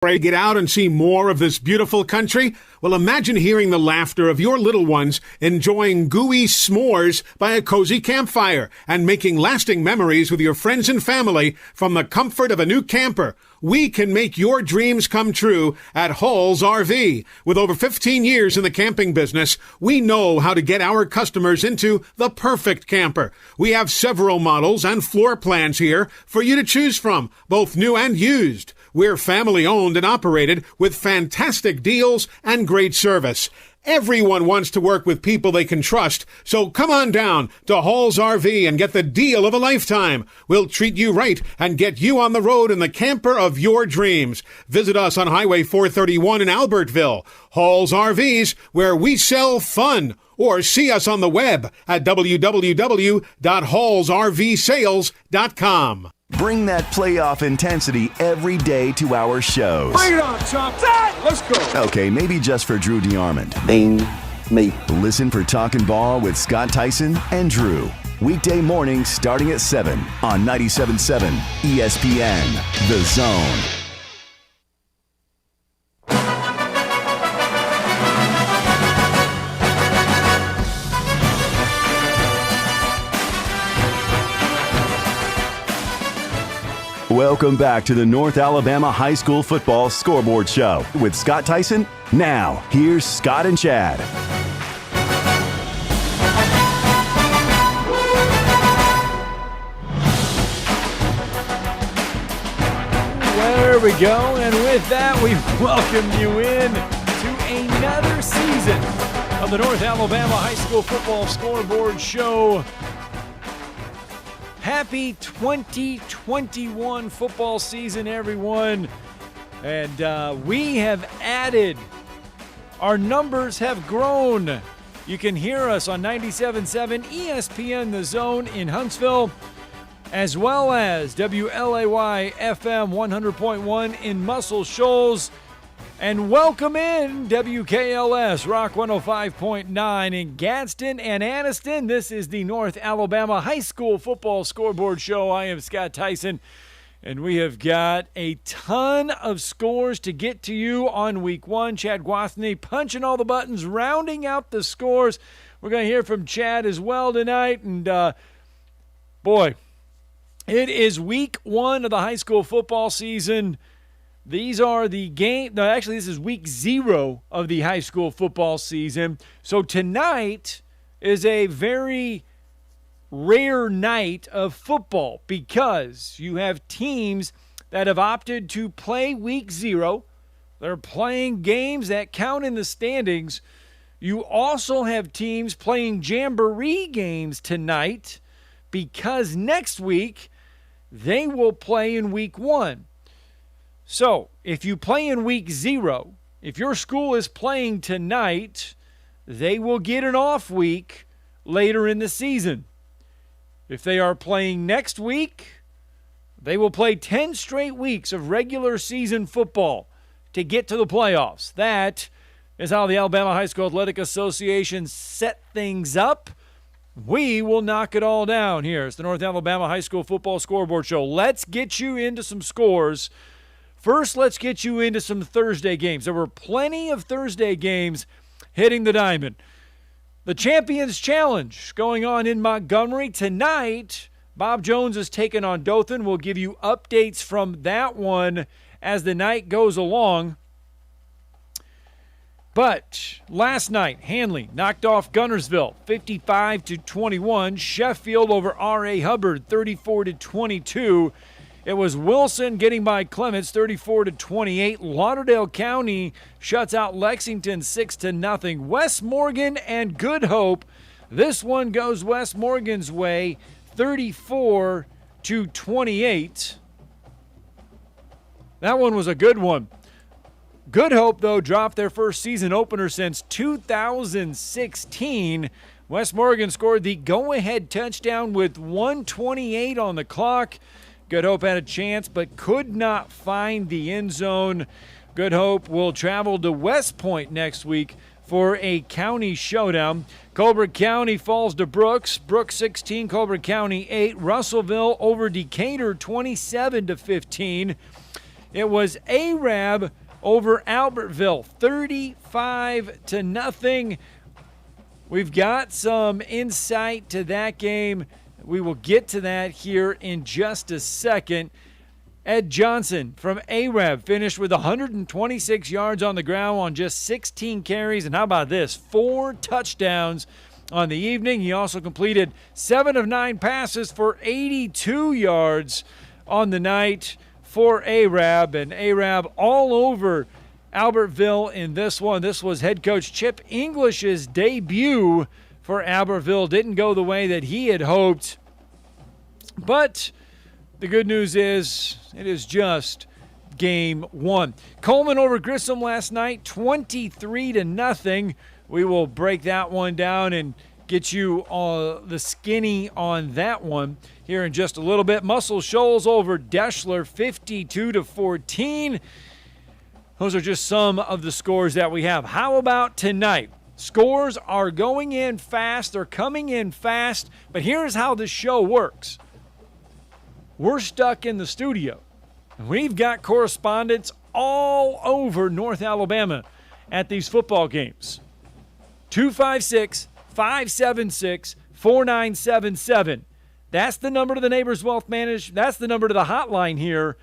Ready to get out and see more of this beautiful country? Well, imagine hearing the laughter of your little ones enjoying gooey s'mores by a cozy campfire and making lasting memories with your friends and family from the comfort of a new camper. We can make your dreams come true at Hall's RV. With over 15 years in the camping business, we know how to get our customers into the perfect camper. We have several models and floor plans here for you to choose from, both new and used. We're family owned and operated with fantastic deals and great service. Everyone wants to work with people they can trust, so come on down to Hall's RV and get the deal of a lifetime. We'll treat you right and get you on the road in the camper of your dreams. Visit us on Highway 431 in Albertville. Hall's RVs, where we sell fun. Or see us on the web at www.hallsrvsales.com. Bring that playoff intensity every day to our shows. Bring it on, Chop. Let's go. Okay, maybe just for Drew DeArmond. Ding me. Listen for Talkin' Ball with Scott Tyson and Drew. Weekday mornings starting at 7 on 97.7 ESPN, The Zone. Welcome back to the North Alabama High School Football Scoreboard Show with Scott Tyson. Now, here's Scott and Chad. There we go, and with that, we welcome you in to another season of the North Alabama High School Football Scoreboard Show. Happy 2021 football season, everyone. And we have added. Our numbers have grown. You can hear us on 97.7 ESPN The Zone in Huntsville, as well as WLAY FM 100.1 in Muscle Shoals. And welcome in WKLS Rock 105.9 in Gadsden and Anniston. This is the North Alabama High School Football Scoreboard Show. I am Scott Tyson, and we have got a ton of scores to get to you on week one. Chad Guathny punching all the buttons, rounding out the scores. We're going to hear from Chad as well tonight. And, boy, it is week one of the high school football season. These are the game. No, actually, this is week 0 of the high school football season. So tonight is a very rare night of football because you have teams that have opted to play week 0. They're playing games that count in the standings. You also have teams playing jamboree games tonight because next week they will play in week 1. So, if you play in week 0, if your school is playing tonight, they will get an off week later in the season. If they are playing next week, they will play 10 straight weeks of regular season football to get to the playoffs. That is how the Alabama High School Athletic Association set things up. We will knock it all down here. It's the North Alabama High School Football Scoreboard Show. Let's get you into some scores. First, let's get you into some Thursday games. There were plenty of Thursday games hitting the diamond. The Champions Challenge going on in Montgomery tonight. Bob Jones is taking on Dothan. We'll give you updates from that one as the night goes along. But last night, Hanley knocked off Guntersville 55-21. Sheffield over R.A. Hubbard 34-22. It was Wilson getting by Clements 34-28. Lauderdale County shuts out Lexington 6-0. West Morgan and Good Hope. This one goes West Morgan's way 34-28. That one was a good one. Good Hope, though, dropped their first season opener since 2016. West Morgan scored the go-ahead touchdown with 1:28 on the clock. Good Hope had a chance but could not find the end zone. Good Hope will travel to West Point next week for a county showdown. Colbert County falls to Brooks. Brooks 16, Colbert County 8. Russellville over Decatur 27-15. It was Arab over Albertville, 35-0. We've got some insight to that game. We will get to that here in just a second. Ed Johnson from Arab finished with 126 yards on the ground on just 16 carries. And how about this? 4 touchdowns on the evening. He also completed 7 of 9 passes for 82 yards on the night for Arab. And Arab all over Albertville in this one. This was head coach Chip English's debut for Albertville. Didn't go the way that he had hoped. But the good news is it is just game 1. Coleman over Grissom last night, 23-0. We will break that one down and get you the skinny on that one here in just a little bit. Muscle Shoals over Deschler, 52-14. Those are just some of the scores that we have. How about tonight? Scores are going in fast. They're coming in fast. But here's how this show works. We're stuck in the studio. We've got correspondents all over North Alabama at these football games. 256-576-4977. That's the number to the Neighbors Wealth Management. That's the number to the hotline here.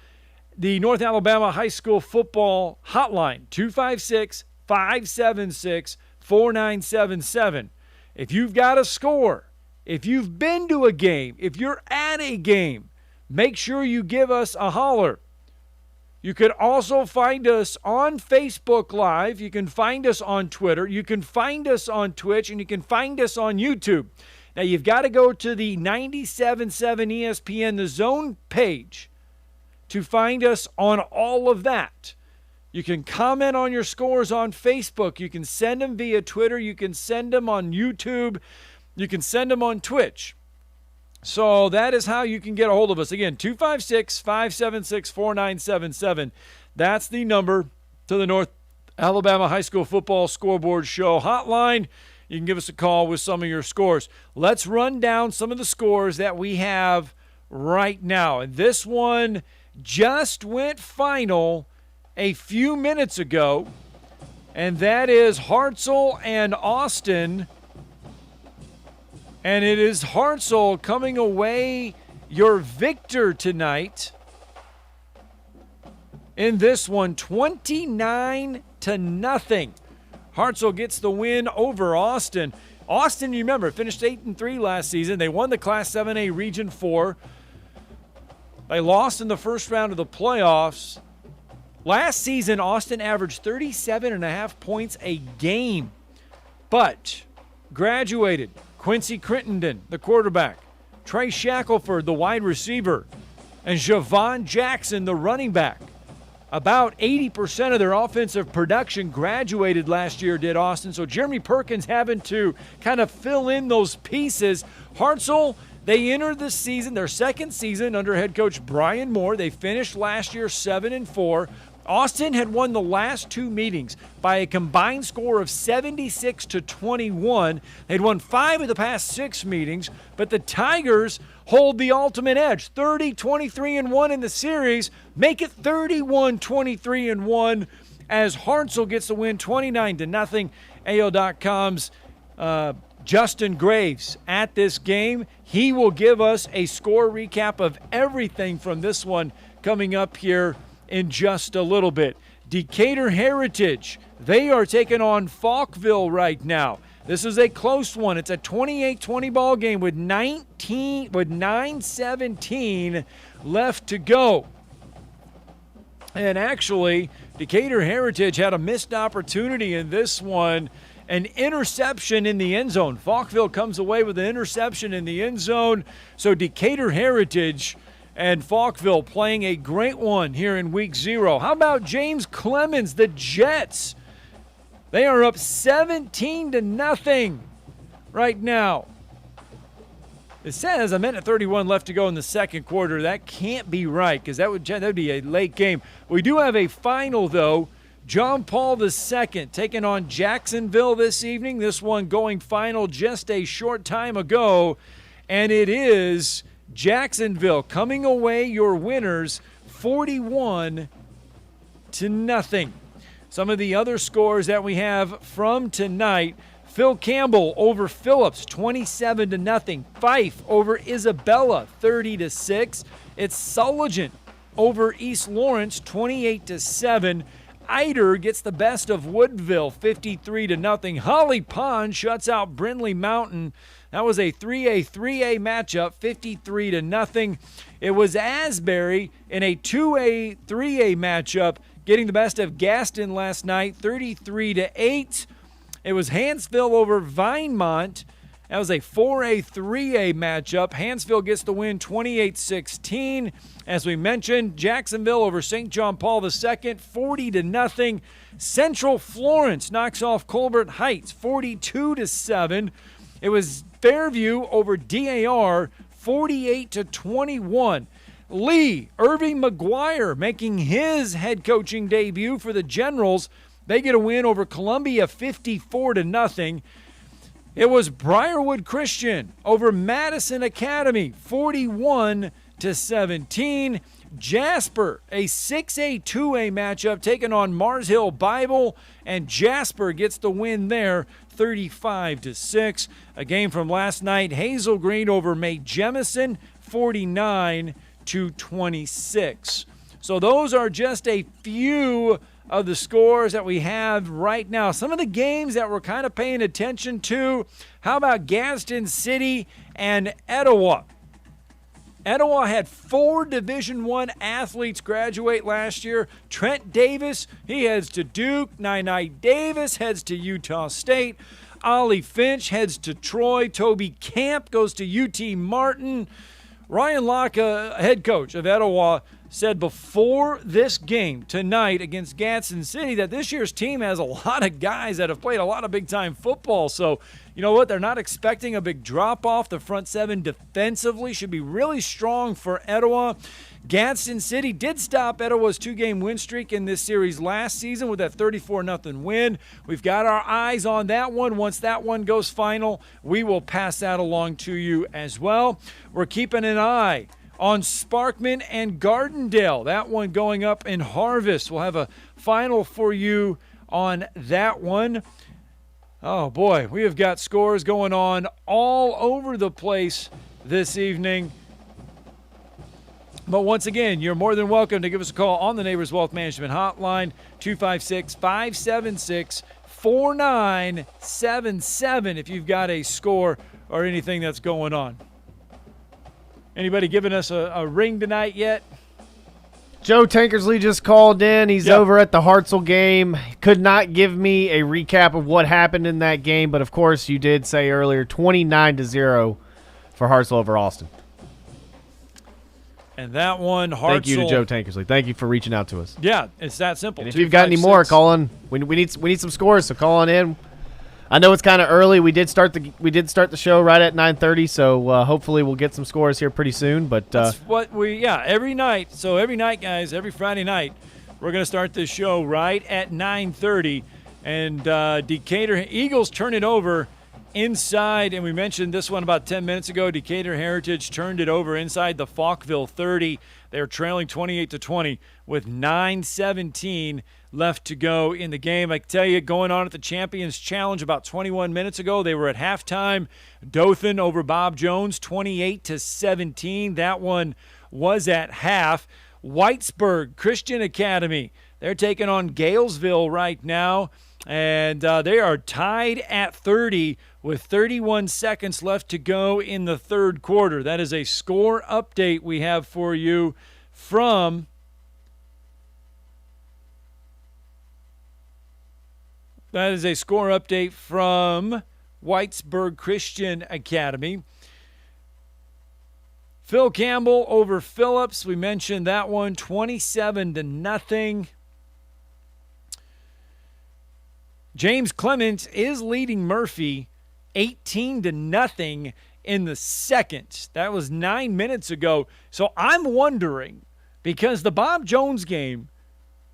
The North Alabama High School Football Hotline, 256-576-4977. If you've got a score, if you've been to a game, if you're at a game, make sure you give us a holler. You could also find us on Facebook Live. You can find us on Twitter. You can find us on Twitch, and you can find us on YouTube. Now, you've got to go to the 97.7 ESPN, the Zone page, to find us on all of that. You can comment on your scores on Facebook. You can send them via Twitter. You can send them on YouTube. You can send them on Twitch. So that is how you can get a hold of us. Again, 256-576-4977. That's the number to the North Alabama High School Football Scoreboard Show hotline. You can give us a call with some of your scores. Let's run down some of the scores that we have right now. And this one just went final a few minutes ago, and that is Hartzell and Austin. And it is Hartzell coming away your victor tonight in this one, 29-0. Hartzell gets the win over Austin. Austin, you remember, finished 8-3 last season. They won the Class 7A Region 4. They lost in the first round of the playoffs. Last season, Austin averaged 37.5 points a game, but graduated Quincy Crittenden, the quarterback, Trey Shackelford, the wide receiver, and Javon Jackson, the running back. About 80% of their offensive production graduated last year, did Austin. So Jeremy Perkins having to kind of fill in those pieces. Hartzell, they entered the season, their second season under head coach Brian Moore. They finished last year 7-4. Austin had won the last 2 meetings by a combined score of 76-21. They'd won 5 of the past 6 meetings, but the Tigers hold the ultimate edge, 30-23-1 in the series, make it 31-23-1 as Hartzell gets the win 29-0. AO.com's Justin Graves at this game. He will give us a score recap of everything from this one coming up here in just a little bit. Decatur Heritage, they are taking on Falkville right now. This is a close one. It's a 28-20 ball game with 9:17 left to go. And actually, Decatur Heritage had a missed opportunity in this one, an interception in the end zone. Falkville comes away with an interception in the end zone. So Decatur Heritage and Falkville playing a great one here in week 0. How about James Clemens, the Jets? They are up 17-0 right now. It says a minute 31 left to go in the second quarter. That can't be right because that would be a late game. We do have a final, though. John Paul II taking on Jacksonville this evening. This one going final just a short time ago. And it is Jacksonville coming away your winners 41-37. 0. Some of the other scores that we have from tonight: Phil Campbell over Phillips, 27-0. Fife over Isabella, 30-6. It's Sulligent over East Lawrence, 28-7. Eider gets the best of Woodville, 53-0. Holly Pond shuts out Brindley Mountain. That was a 3A matchup, 53-0. It was Asbury in a 2A, 3A matchup, getting the best of Gaston last night, 33-8. It was Hansville over Vinemont. That was a 4A, 3A matchup. Hansville gets the win, 28-16. As we mentioned, Jacksonville over St. John Paul II, 40-0. Central Florence knocks off Colbert Heights, 42-7. It was Fairview over DAR, 48-21. Lee, Irving McGuire making his head coaching debut for the Generals. They get a win over Columbia, 54-0. It was Briarwood Christian over Madison Academy, 41-17. Jasper, a 6A, 2A matchup, taking on Mars Hill Bible, and Jasper gets the win there, 35-6. A game from last night, Hazel Green over May Jemison, 49-26. So those are just a few of the scores that we have right now. Some of the games that we're kind of paying attention to. How about Gadsden City and Etowah? Etowah had 4 Division I athletes graduate last year. Trent Davis, he heads to Duke. Nai Davis heads to Utah State. Ollie Finch heads to Troy. Toby Camp goes to UT Martin. Ryan Locke, head coach of Etowah, said before this game tonight against Gadsden City that this year's team has a lot of guys that have played a lot of big-time football. So, you know what? They're not expecting a big drop-off. The front seven defensively should be really strong for Etowah. Gadsden City did stop Etowah's 2-game win streak in this series last season with that 34-0 win. We've got our eyes on that one. Once that one goes final, we will pass that along to you as well. We're keeping an eye on Sparkman and Gardendale. That one going up in Harvest. We'll have a final for you on that one. Oh, boy, we have got scores going on all over the place this evening. But once again, you're more than welcome to give us a call on the Neighbors Wealth Management Hotline, 256-576-4977 if you've got a score or anything that's going on. Anybody giving us a ring tonight yet? Joe Tankersley just called in. He's over at the Hartselle game. Could not give me a recap of what happened in that game, but of course you did say earlier 29-0 for Hartselle over Austin. And that one, Hartselle. Thank you to Joe Tankersley. Thank you for reaching out to us. Yeah, it's that simple. And if you've got any more, call on. We need some scores, so call on in. I know it's kind of early. We did start the show right at 9:30, so hopefully we'll get some scores here pretty soon. But that's what every night. So every night, guys, every Friday night, we're going to start this show right at 9:30, and Decatur Eagles turn it over inside, and we mentioned this one about 10 minutes ago. Decatur Heritage turned it over inside the Falkville 30. They're trailing 28-20 with 9:17 left to go in the game. I can tell you, going on at the Champions Challenge about 21 minutes ago, they were at halftime. Dothan over Bob Jones, 28-17. That one was at half. Whitesburg Christian Academy, they're taking on Galesville right now, and they are tied at 30 with 31 seconds left to go in the third quarter. That is a score update we have for you from Whitesburg Christian Academy. Phil Campbell over Phillips. We mentioned that one, 27-0. James Clements is leading Murphy 18-0 in the second. That was 9 minutes ago. So I'm wondering, because the Bob Jones game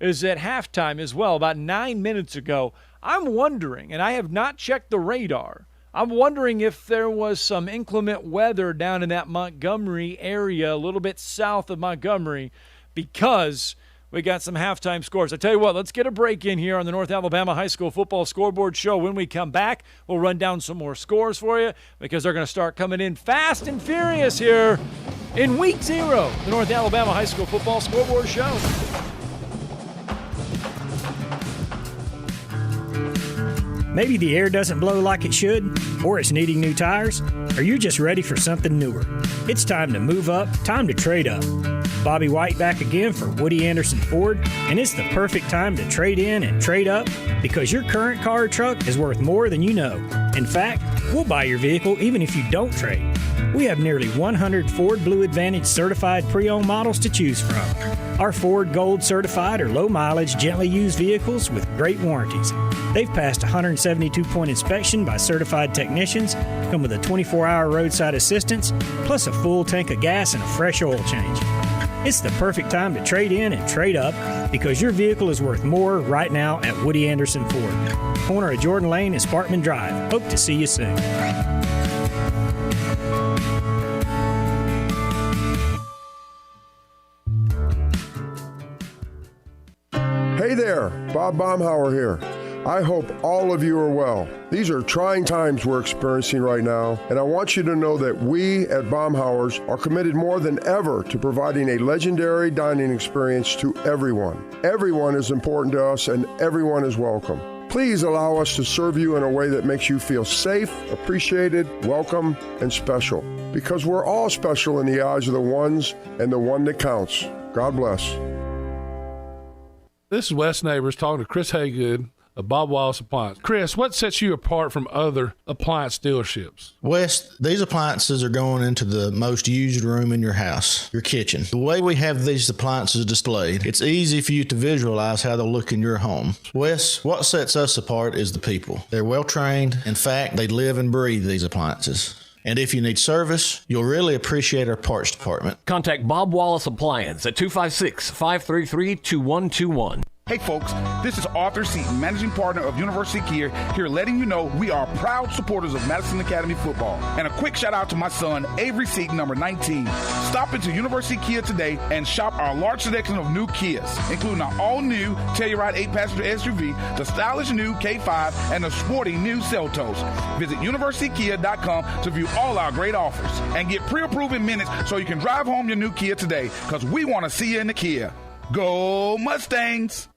is at halftime as well, about 9 minutes ago, I'm wondering, and I have not checked the radar, I'm wondering if there was some inclement weather down in that Montgomery area, a little bit south of Montgomery, because We got some halftime scores. I tell you what, let's get a break in here on the North Alabama High School Football Scoreboard Show. When we come back, we'll run down some more scores for you because they're going to start coming in fast and furious here in Week 0, the North Alabama High School Football Scoreboard Show. Maybe the air doesn't blow like it should, or it's needing new tires, or you're just ready for something newer. It's time to move up, time to trade up. Bobby White back again for Woody Anderson Ford, and it's the perfect time to trade in and trade up because your current car or truck is worth more than you know. In fact, we'll buy your vehicle even if you don't trade. We have nearly 100 Ford Blue Advantage certified pre-owned models to choose from. Our Ford Gold certified or low mileage, gently used vehicles with great warranties. They've passed a 172-point inspection by certified technicians, come with a 24-hour roadside assistance, plus a full tank of gas and a fresh oil change. It's the perfect time to trade in and trade up because your vehicle is worth more right now at Woody Anderson Ford. Corner of Jordan Lane and Sparkman Drive. Hope to see you soon. Hey there, Bob Baumhauer here. I hope all of you are well. These are trying times we're experiencing right now, and I want you to know that we at Baumhauer's are committed more than ever to providing a legendary dining experience to everyone. Everyone is important to us, and everyone is welcome. Please allow us to serve you in a way that makes you feel safe, appreciated, welcome, and special. Because we're all special in the eyes of the ones and the one that counts. God bless. This is Wes Neighbors talking to Chris Haygood of Bob Wallace Appliance. Chris, what sets you apart from other appliance dealerships? Wes, these appliances are going into the most used room in your house, your kitchen. The way we have these appliances displayed, it's easy for you to visualize how they'll look in your home. Wes, what sets us apart is the people. They're well trained. In fact, they live and breathe these appliances. And if you need service, you'll really appreciate our parts department. Contact Bob Wallace Appliance at 256-533-2121. Hey folks, this is Arthur Seaton, managing partner of University Kia, here letting you know we are proud supporters of Madison Academy football. And a quick shout out to my son, Avery Seaton, number 19. Stop into University Kia today and shop our large selection of new Kias, including our all-new Telluride 8-passenger SUV, the stylish new K5, and the sporty new Seltos. Visit universitykia.com to view all our great offers and get pre-approved in minutes so you can drive home your new Kia today, because we want to see you in the Kia. Go Mustangs!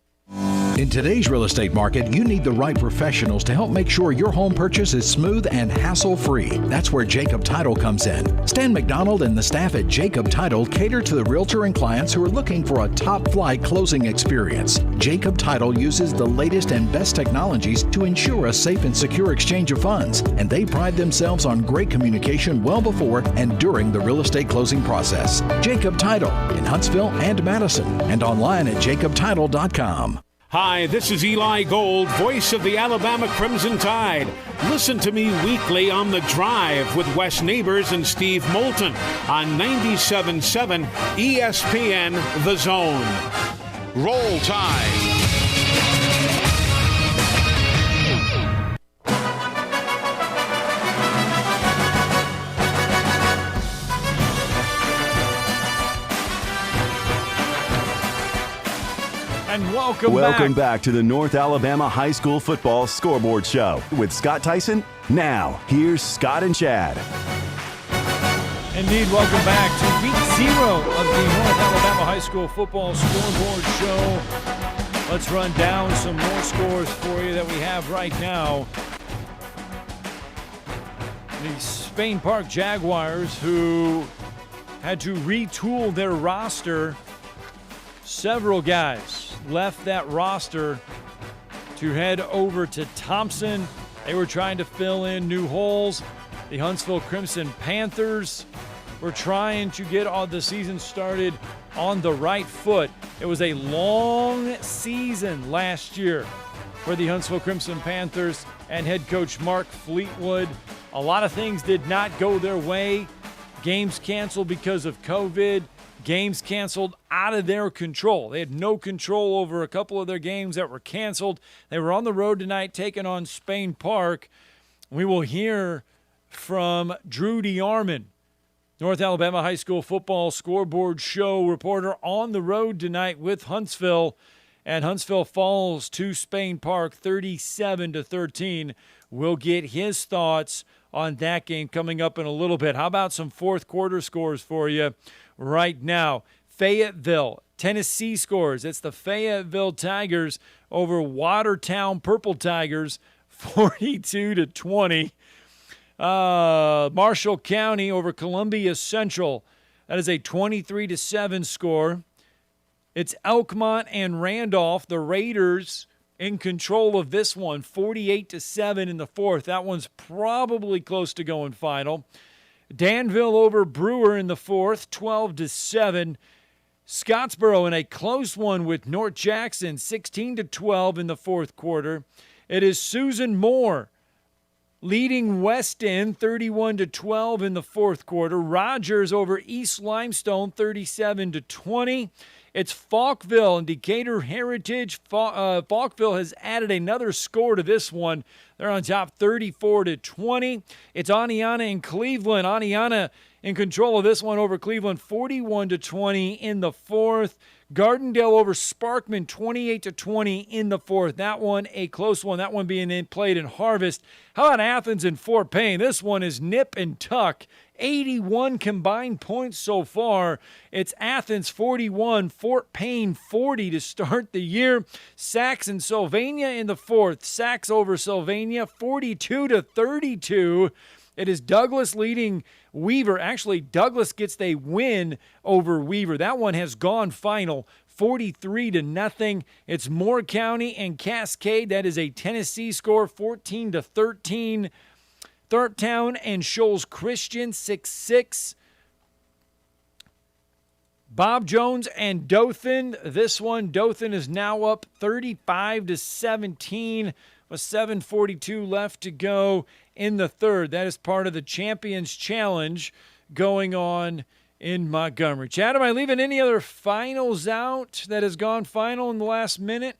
In today's real estate market, you need the right professionals to help make sure your home purchase is smooth and hassle-free. That's where Jacob Title comes in. Stan McDonald and the staff at Jacob Title cater to the realtor and clients who are looking for a top-flight closing experience. Jacob Title uses the latest and best technologies to ensure a safe and secure exchange of funds, and they pride themselves on great communication well before and during the real estate closing process. Jacob Title in Huntsville and Madison, and online at jacobtitle.com. Hi, this is Eli Gold, voice of the Alabama Crimson Tide. Listen to me weekly on The Drive with Wes Neighbors and Steve Moulton on 97.7 ESPN The Zone. Roll Tide. And welcome back to the North Alabama High School Football Scoreboard Show with Scott Tyson. Now, here's Scott and Chad. Indeed, welcome back to Week 0 of the North Alabama High School Football Scoreboard Show. Let's run down some more scores for you that we have right now. The Spain Park Jaguars, who had to retool their roster. Several guys left that roster to head over to Thompson. They were trying to fill in new holes. The Huntsville Crimson Panthers were trying to get all the season started on the right foot. It was a long season last year for the Huntsville Crimson Panthers and head coach Mark Fleetwood. A lot of things did not go their way. Games canceled because of COVID. Games canceled out of their control. They had no control over a couple of their games that were canceled. They were on the road tonight taking on Spain Park. We will hear from Drew DeArmond, North Alabama High School football scoreboard show reporter on the road tonight with Huntsville. And Huntsville falls to Spain Park 37-13. We'll get his thoughts on that game coming up in a little bit. How about some fourth quarter scores for you right now? Fayetteville, Tennessee scores. It's the Fayetteville Tigers over Watertown Purple Tigers, 42-20. Marshall County over Columbia Central. That is a 23-7 score. It's Elkmont and Randolph, the Raiders, in control of this one, 48-7 in the fourth. That one's probably close to going final. Danville over Brewer in the fourth, 12-7. Scottsboro in a close one with North Jackson, 16-12 in the fourth quarter. It is Susan Moore leading West End 31-12 in the fourth quarter. Rogers over East Limestone 37-20. It's Falkville and Decatur Heritage. Falkville has added another score to this one. They're on top 34-20. It's Aniana and Cleveland. Aniana in control of this one over Cleveland 41-20 in the fourth. Gardendale over Sparkman 28-20 in the fourth. That one a close one. That one being played in Harvest. How about Athens and Fort Payne? This one is nip and tuck. 81 combined points so far. It's Athens 41, Fort Payne 40 to start the year. Sacs and Sylvania in the fourth. Sacs over Sylvania 42-32. It is Douglas leading Weaver. Actually, Douglas gets the win over Weaver. That one has gone final 43-0. It's Moore County and Cascade. That is a Tennessee score, 14-13. Thorntown and Shoals Christian, 6-6. Bob Jones and Dothan. This one, Dothan is now up 35-17 with 7:42 left to go in the third. That is part of the Champions Challenge going on in Montgomery. Chad, am I leaving any other finals out that has gone final in the last minute?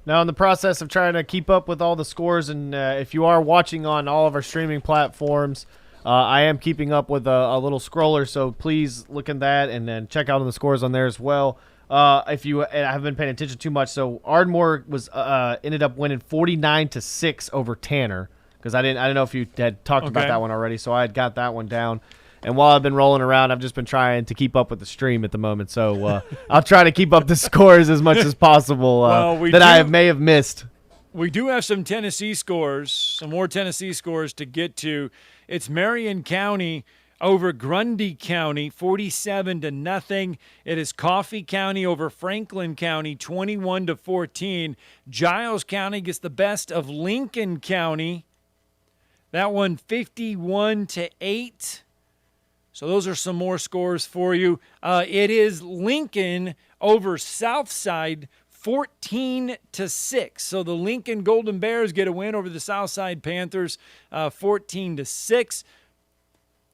Now, in the process of trying to keep up with all the scores, and if you are watching on all of our streaming platforms, I am keeping up with a little scroller, so please look at that and then check out the scores on there as well. If you haven't been paying attention too much, so Ardmore was ended up winning 49-6 over Tanner, because I didn't know if you had talked about that one already, so I had got that one down. And while I've been rolling around, I've just been trying to keep up with the stream at the moment. So I'll try to keep up the scores as much as possible that I may have missed. We do have some Tennessee scores, some more Tennessee scores to get to. It's Marion County over Grundy County, 47-0. It is Coffee County over Franklin County, 21-14. Giles County gets the best of Lincoln County. That one, 51-8. So those are some more scores for you. It is Lincoln over Southside, 14-6. So the Lincoln Golden Bears get a win over the Southside Panthers, 14-6.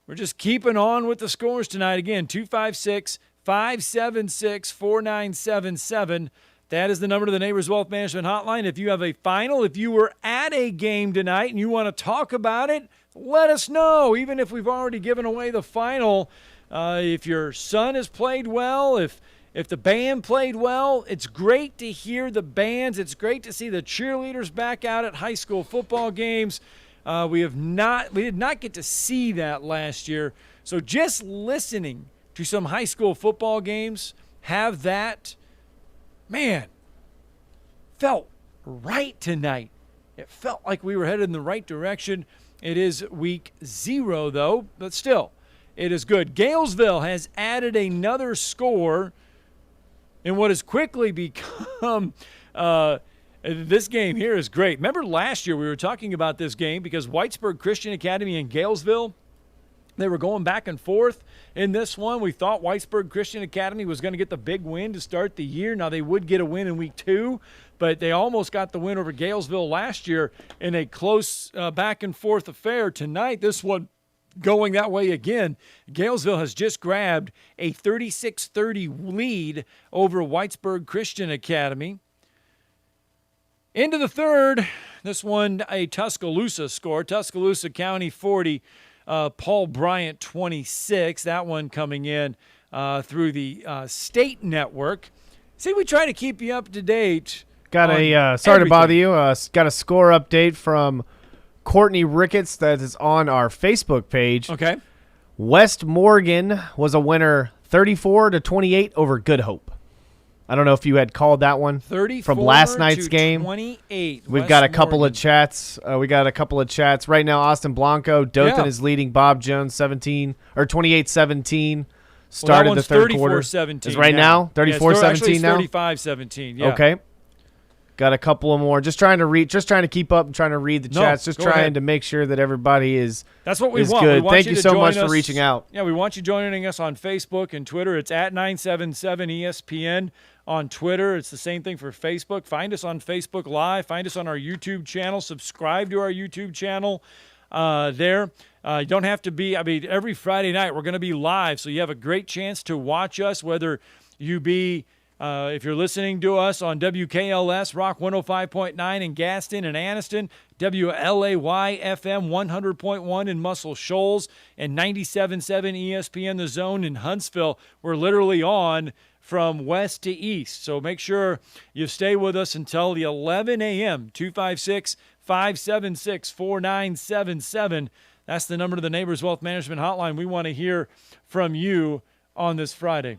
We're just keeping on with the scores tonight. Again, 256-576-4977. That is the number to the Neighbors Wealth Management Hotline. If you have a final, if you were at a game tonight and you want to talk about it, let us know, even if we've already given away the final. If your son has played well, if the band played well, it's great to hear the bands. It's great to see the cheerleaders back out at high school football games. We did not get to see that last year. So just listening to some high school football games, have that, man, felt right tonight. It felt like we were headed in the right direction. It is week 0, though, but still, it is good. Galesville has added another score in what has quickly become this game here is great. Remember last year we were talking about this game because Whitesburg Christian Academy and Galesville, they were going back and forth in this one. We thought Whitesburg Christian Academy was going to get the big win to start the year. Now, they would get a win in week 2, but they almost got the win over Galesville last year in a close back-and-forth affair. Tonight, this one going that way again. Galesville has just grabbed a 36-30 lead over Whitesburg Christian Academy. Into the third, this one a Tuscaloosa score. Tuscaloosa County 40, Paul Bryant 26. That one coming in through the state network. See, we try to keep you up to date. Got a sorry to bother you. Got a score update from Courtney Ricketts that is on our Facebook page. Okay. West Morgan was a winner 34-28 over Good Hope. I don't know if you had called that one from last night's game. 28. We've got a couple of chats. Right now, Austin Blanco, Dothan is leading Bob Jones 28-17. Started the third quarter. 34-17. Is right now 34-17 now? 35-17. Yeah. Okay. Got a couple of more. Just trying to keep up and trying to read the chats. Just trying to make sure that everybody is. That's what we want. Good. We want Thank you so much for reaching out. Yeah, we want you joining us on Facebook and Twitter. It's at 977ESPN on Twitter. It's the same thing for Facebook. Find us on Facebook Live. Find us on our YouTube channel. Subscribe to our YouTube channel there. You don't have to be. Every Friday night we're going to be live, so you have a great chance to watch us, whether you be. If you're listening to us on WKLS, Rock 105.9 in Gaston and Anniston, WLAY FM 100.1 in Muscle Shoals, and 97.7 ESPN The Zone in Huntsville, we're literally on from west to east. So make sure you stay with us until the 11 a.m., 256-576-4977. That's the number to the Neighbors Wealth Management Hotline. We want to hear from you on this Friday.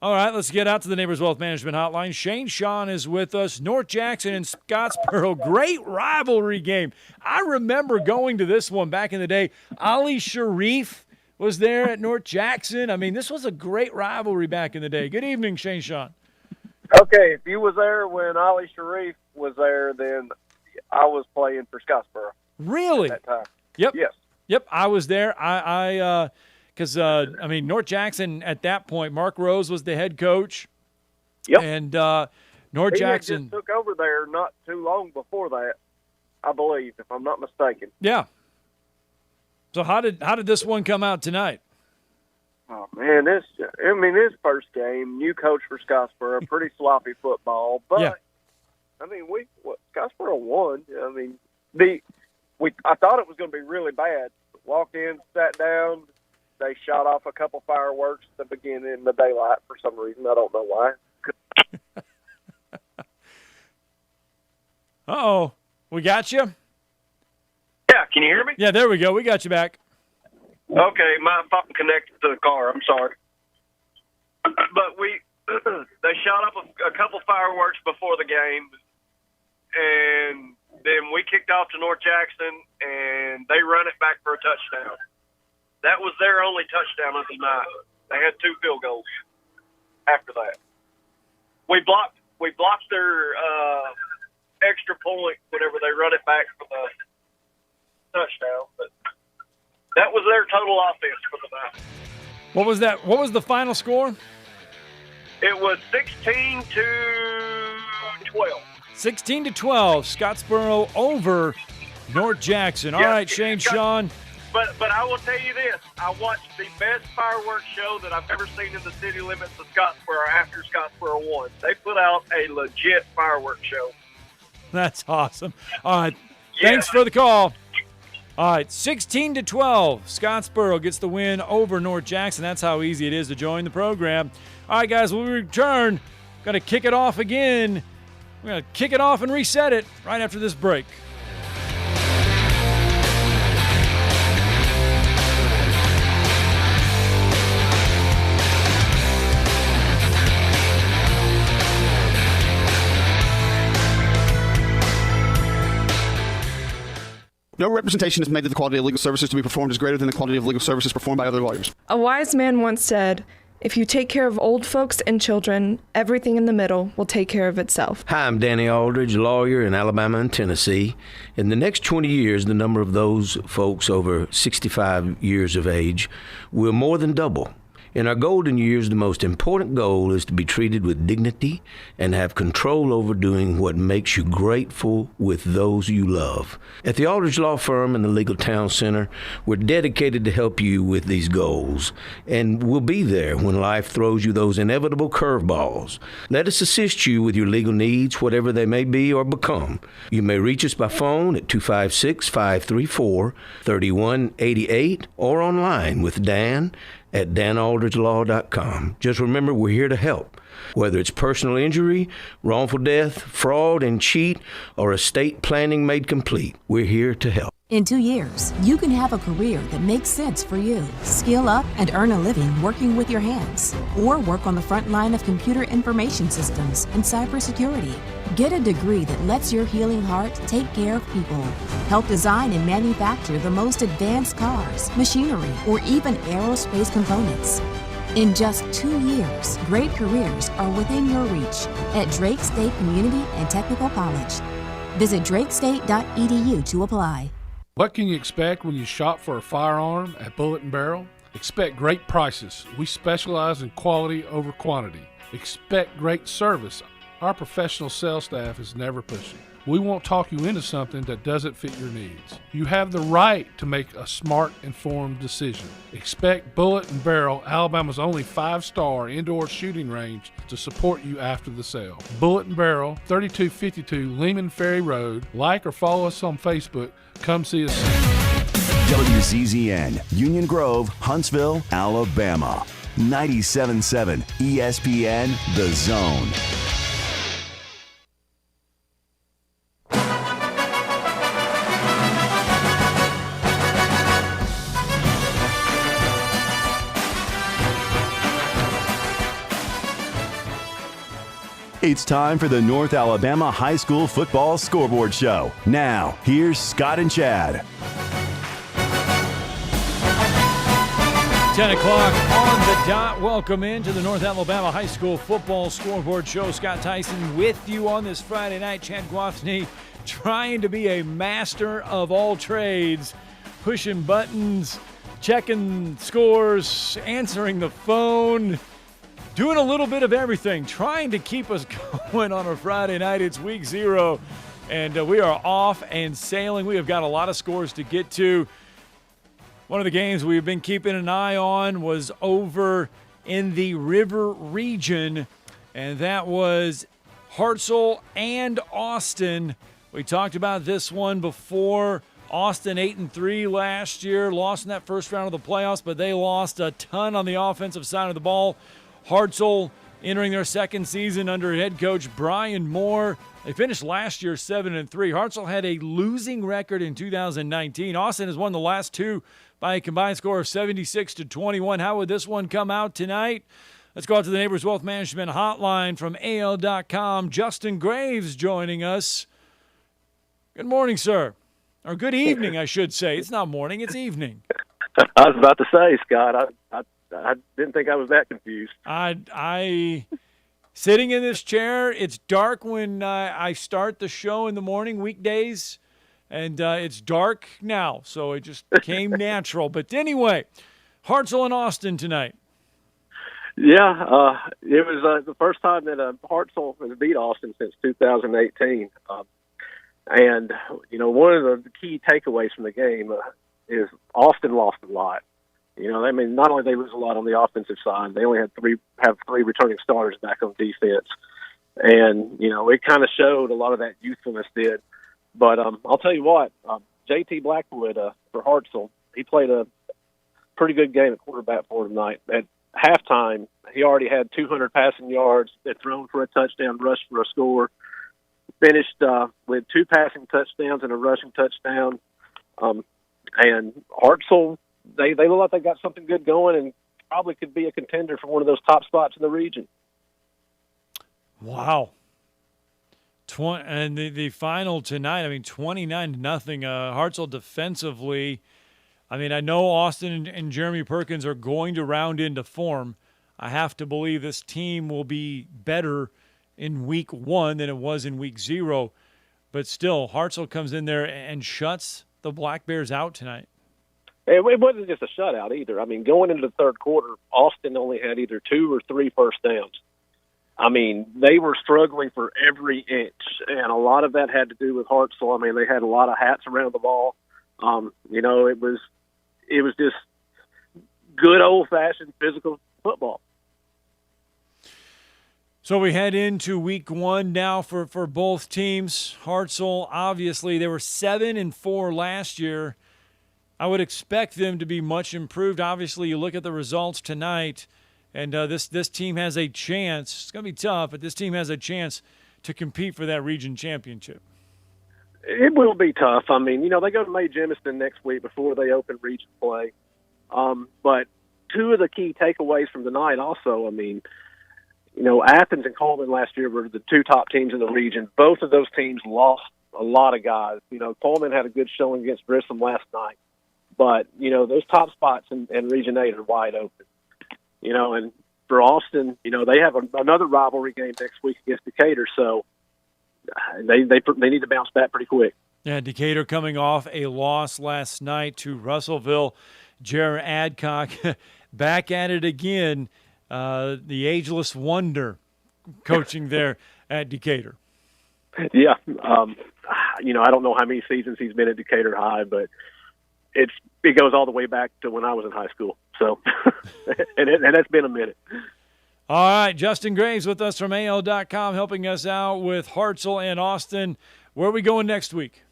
All right, let's get out to the Neighbors Wealth Management Hotline. Shane Sean is with us. North Jackson and Scottsboro, great rivalry game. I remember going to this one back in the day. Ali Sharif was there at North Jackson. This was a great rivalry back in the day. Good evening, Shane Sean. Okay, if you was there when Ali Sharif was there, then I was playing for Scottsboro. Really? At that time. Yep. Yes. Yep, I was there. Because, North Jackson at that point, Mark Rose was the head coach. Yep. And North Jackson just took over there not too long before that, I believe, if I'm not mistaken. Yeah. So how did this one come out tonight? Oh, man, this first game, new coach for Scottsboro, pretty sloppy football. But, yeah. Scottsboro won. I thought it was going to be really bad. Walked in, sat down. They shot off a couple fireworks at the beginning in the daylight for some reason. I don't know why. Uh-oh. We got you? Yeah, can you hear me? Yeah, there we go. We got you back. Okay, my phone connected to the car. I'm sorry. But they shot up a couple fireworks before the game, and then we kicked off to North Jackson, and they run it back for a touchdown. That was their only touchdown of the night. They had 2 field goals after that. We blocked their extra point whenever they run it back for the touchdown. But that was their total offense for the night. What was that? What was the final score? It was 16-12. 16-12. Scottsboro over North Jackson. All right, Shane Sean. But I will tell you this. I watched the best fireworks show that I've ever seen in the city limits of Scottsboro after Scottsboro won. They put out a legit fireworks show. That's awesome. All right. Yeah. Thanks for the call. All right, 16-12. Scottsboro gets the win over North Jackson. That's how easy it is to join the program. All right, guys, when we return, got to kick it off again. We're going to kick it off and reset it right after this break. No representation is made that the quality of legal services to be performed is greater than the quality of legal services performed by other lawyers. A wise man once said, "If you take care of old folks and children, everything in the middle will take care of itself." Hi, I'm Danny Aldridge, lawyer in Alabama and Tennessee. In the next 20 years, the number of those folks over 65 years of age will more than double. In our golden years, the most important goal is to be treated with dignity and have control over doing what makes you grateful with those you love. At the Aldridge Law Firm and the Legal Town Center, we're dedicated to help you with these goals, and we'll be there when life throws you those inevitable curveballs. Let us assist you with your legal needs, whatever they may be or become. You may reach us by phone at 256-534-3188 or online with Dan at danaldridgelaw.com. Just remember, we're here to help. Whether it's personal injury, wrongful death, fraud and cheat, or estate planning made complete, we're here to help. In 2 years, you can have a career that makes sense for you. Skill up and earn a living working with your hands, or work on the front line of computer information systems and cybersecurity. Get a degree that lets your healing heart take care of people. Help design and manufacture the most advanced cars, machinery, or even aerospace components. In just 2 years, great careers are within your reach at Drake State Community and Technical College. Visit drakestate.edu to apply. What can you expect when you shop for a firearm at Bullet & Barrel? Expect great prices. We specialize in quality over quantity. Expect great service. Our professional sales staff is never pushy. We won't talk you into something that doesn't fit your needs. You have the right to make a smart, informed decision. Expect Bullet & Barrel, Alabama's only 5-star indoor shooting range, to support you after the sale. Bullet & Barrel, 3252 Lehman Ferry Road. Like or follow us on Facebook. Come see us soon. WCZN, Union Grove, Huntsville, Alabama. 97.7 ESPN, The Zone. It's time for the North Alabama High School Football Scoreboard Show. Now, here's Scott and Chad. 10 o'clock on the dot. Welcome into the North Alabama High School Football Scoreboard Show. Scott Tyson with you on this Friday night. Chad Guathny trying to be a master of all trades, pushing buttons, checking scores, answering the phone, doing a little bit of everything, trying to keep us going on a Friday night. It's week 0, and we are off and sailing. We have got a lot of scores to get to. One of the games we've been keeping an eye on was over in the River region, and that was Hartselle and Austin. We talked about this one before. Austin 8-3 last year, lost in that first round of the playoffs, but they lost a ton on the offensive side of the ball. Hartselle entering their second season under head coach Brian Moore. They finished last year 7-3. Hartselle had a losing record in 2019. Austin has won the last 2 by a combined score of 76-21. How would this one come out tonight? Let's go out to the Neighbors Wealth Management Hotline from AL.com. Justin Graves joining us. Good morning, sir. Or good evening, I should say. It's not morning, it's evening. I was about to say, Scott, I didn't think I was that confused. I sitting in this chair, it's dark when I start the show in the morning, weekdays, and it's dark now, so it just came natural. But anyway, Hartselle and Austin tonight. Yeah, it was the first time that Hartselle has beat Austin since 2018. And, you know, one of the key takeaways from the game is Austin lost a lot. You know, I mean, not only they lose a lot on the offensive side, they only have three returning starters back on defense. And, you know, it kind of showed a lot of that youthfulness did. But I'll tell you what, J.T. Blackwood for Hartselle, he played a pretty good game at quarterback for tonight. At halftime, he already had 200 passing yards, had thrown for a touchdown, rushed for a score, finished with 2 passing touchdowns and a rushing touchdown. And Hartselle, they look like they got something good going and probably could be a contender for one of those top spots in the region. Wow. And the final tonight, I mean, 29-0. Hartselle defensively. I mean, I know Austin and Jeremy Perkins are going to round into form. I have to believe this team will be better in week 1 than it was in week 0. But still, Hartselle comes in there and shuts the Black Bears out tonight. It wasn't just a shutout either. I mean, going into the third quarter, Austin only had either 2 or 3 first downs. I mean, they were struggling for every inch, and a lot of that had to do with Hartsel. I mean, they had a lot of hats around the ball. You know, it was just good old-fashioned physical football. So we head into week 1 now for both teams. Hartsel, obviously, they were 7-4 last year. I would expect them to be much improved. Obviously, you look at the results tonight, and this team has a chance. It's going to be tough, but this team has a chance to compete for that region championship. It will be tough. I mean, you know, they go to May Jemison next week before they open region play. But 2 of the key takeaways from tonight also, I mean, you know, Athens and Coleman last year were the 2 top teams in the region. Both of those teams lost a lot of guys. You know, Coleman had a good showing against Grissom last night. But, you know, those top spots in Region 8 are wide open. You know, and for Austin, you know, they have another rivalry game next week against Decatur, so they need to bounce back pretty quick. Yeah, Decatur coming off a loss last night to Russellville. Jared Adcock back at it again, the ageless wonder coaching there at Decatur. Yeah. You know, I don't know how many seasons he's been at Decatur High, but it goes all the way back to when I was in high school. So, and that's been a minute. All right, Justin Graves with us from AL.com, helping us out with Hartsel and Austin. Where are we going next week?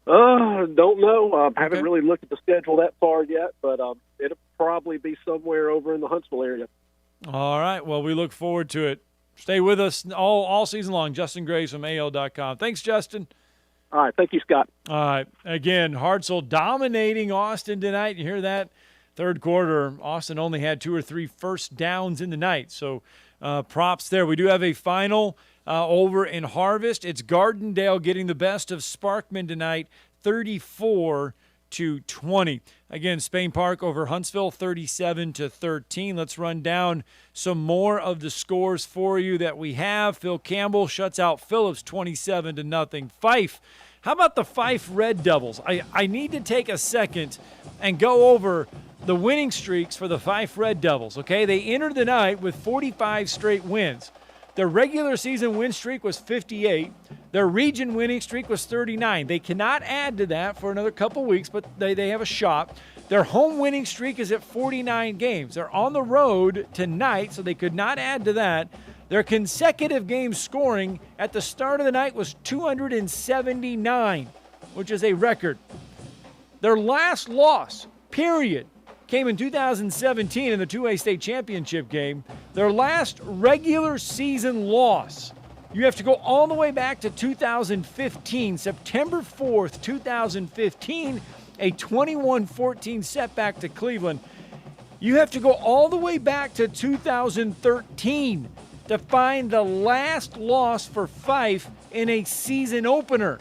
Don't know. I haven't really looked at the schedule that far yet, but it'll probably be somewhere over in the Huntsville area. All right, well, we look forward to it. Stay with us all season long. Justin Graves from AL.com. Thanks, Justin. All right, thank you, Scott. All right, again, Hartsel dominating Austin tonight. You hear that? Third quarter, Austin only had 2 or 3 first downs in the night, so props there. We do have a final over in Harvest. It's Gardendale getting the best of Sparkman tonight, 34-20. Again, Spain Park over Huntsville, 37-13. Let's run down some more of the scores for you that we have. Phil Campbell shuts out Phillips, 27-0. Fife, how about the Fife Red Devils? I need to take a second and go over the winning streaks for the Fife Red Devils, okay? They entered the night with 45 straight wins. Their regular season win streak was 58. Their region winning streak was 39. They cannot add to that for another couple weeks, but they have a shot. Their home winning streak is at 49 games. They're on the road tonight, so they could not add to that. Their consecutive game scoring at the start of the night was 279, which is a record. Their last loss, period, came in 2017 in the 2A state championship game. Their last regular season loss, you have to go all the way back to 2015, September 4th, 2015, a 21-14 setback to Cleveland. You have to go all the way back to 2013 to find the last loss for Fife in a season opener.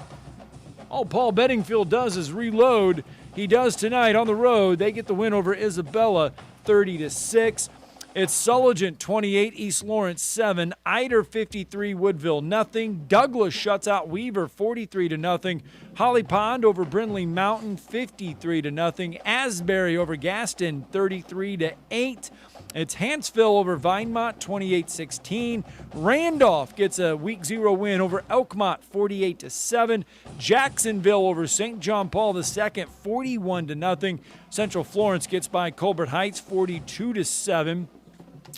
All Paul Bedingfield does is reload. He does tonight on the road. They get the win over Isabella, 30-6. It's Sulligent, 28, East Lawrence, 7. Eider, 53, Woodville, nothing. Douglas shuts out Weaver, 43-0. Holly Pond over Brindley Mountain, 53-0. Asbury over Gaston, 33-8. It's Hanceville over Vinemont, 28-16. Randolph gets a week 0 win over Elkmont, 48-7. Jacksonville over St. John Paul II, 41-0. Central Florence gets by Colbert Heights, 42-7.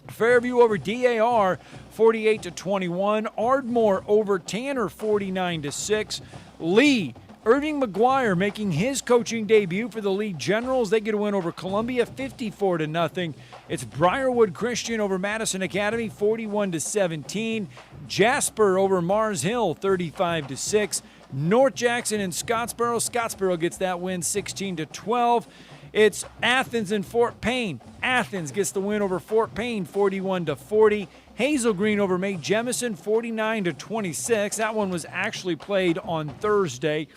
Fairview over DAR, 48-21. Ardmore over Tanner, 49-6. Lee, Irving McGuire making his coaching debut for the Lee Generals. They get a win over Columbia, 54-0. It's Briarwood Christian over Madison Academy, 41-17. Jasper over Mars Hill, 35-6. North Jackson and Scottsboro. Scottsboro gets that win, 16-12. It's Athens and Fort Payne. Athens gets the win over Fort Payne, 41-40. Hazel Green over May Jemison, 49-26. That one was actually played on Thursday.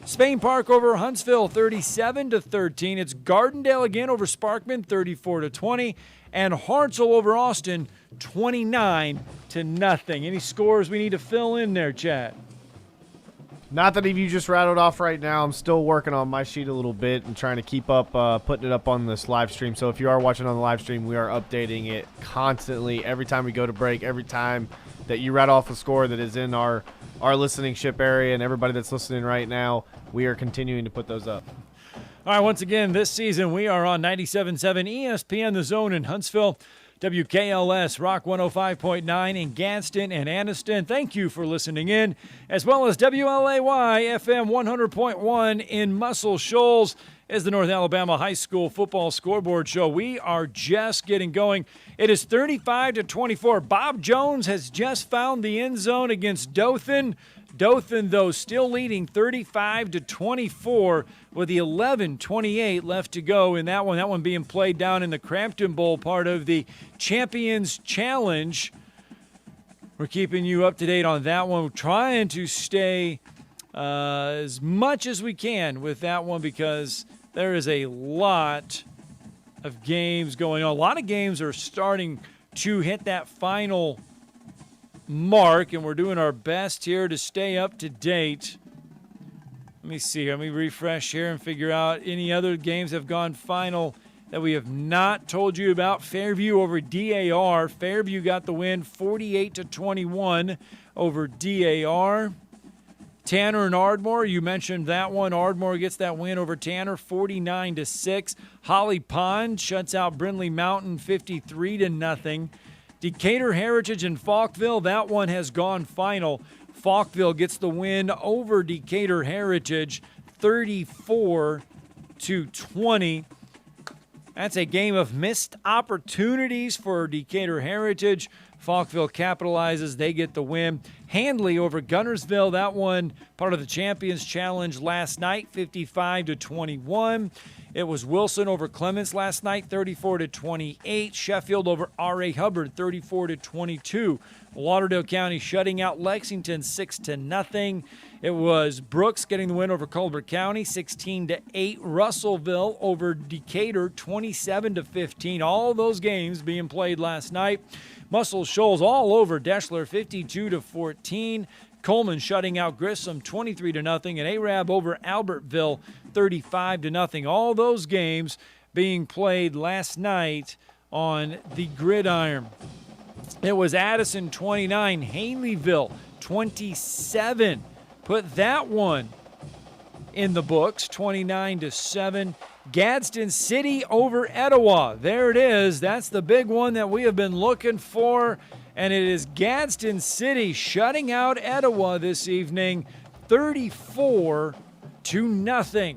Spain Park over Huntsville, 37-13. It's Gardendale again over Sparkman, 34-20. And Hartsel over Austin, 29-0. Any scores we need to fill in there, Chad? Not that you just rattled off right now. I'm still working on my sheet a little bit and trying to keep up, putting it up on this live stream. So if you are watching on the live stream, we are updating it constantly. Every time we go to break, every time that you rattle off a score that is in our listening ship area, and everybody that's listening right now, we are continuing to put those up. All right, once again, this season we are on 97.7 ESPN The Zone in Huntsville, WKLS Rock 105.9 in Gadsden and Anniston. Thank you for listening in, as well as WLAY FM 100.1 in Muscle Shoals is the North Alabama High School Football Scoreboard Show. We are just getting going. It is 35-24. Bob Jones has just found the end zone against Dothan. Dothan, though, still leading 35-24 with the 11:28 left to go in that one. That one being played down in the Crampton Bowl, part of the Champions Challenge. We're keeping you up to date on that one. We're trying to stay as much as we can with that one because there is a lot of games going on. A lot of games are starting to hit that final mark, and we're doing our best here to stay up to date. Let me see. Let me refresh here and figure out any other games that have gone final that we have not told you about. Fairview over DAR. Fairview got the win 48-21 over DAR. Tanner and Ardmore, you mentioned that one. Ardmore gets that win over Tanner 49-6. Holly Pond shuts out Brindley Mountain 53-0. Decatur Heritage and Falkville, that one has gone final. Falkville gets the win over Decatur Heritage 34-20. That's a game of missed opportunities for Decatur Heritage. Falkville capitalizes. They get the win. Handley over Gunnersville. That one part of the Champions Challenge last night, 55-21. It was Wilson over Clements last night, 34-28. Sheffield over R.A. Hubbard, 34-22. Lauderdale County shutting out Lexington, 6-0. It was Brooks getting the win over Colbert County, 16-8. Russellville over Decatur, 27-15. All those games being played last night. Muscle Shoals all over Deschler, 52-14. Coleman shutting out Grissom, 23-0. And Arab over Albertville, 35-0. All those games being played last night on the gridiron. It was Addison 29, Haleyville 27. Put that one in the books, 29-7. Gadsden City over Etowah. There it is. That's the big one that we have been looking for. And it is Gadsden City shutting out Etowah this evening, 34-0.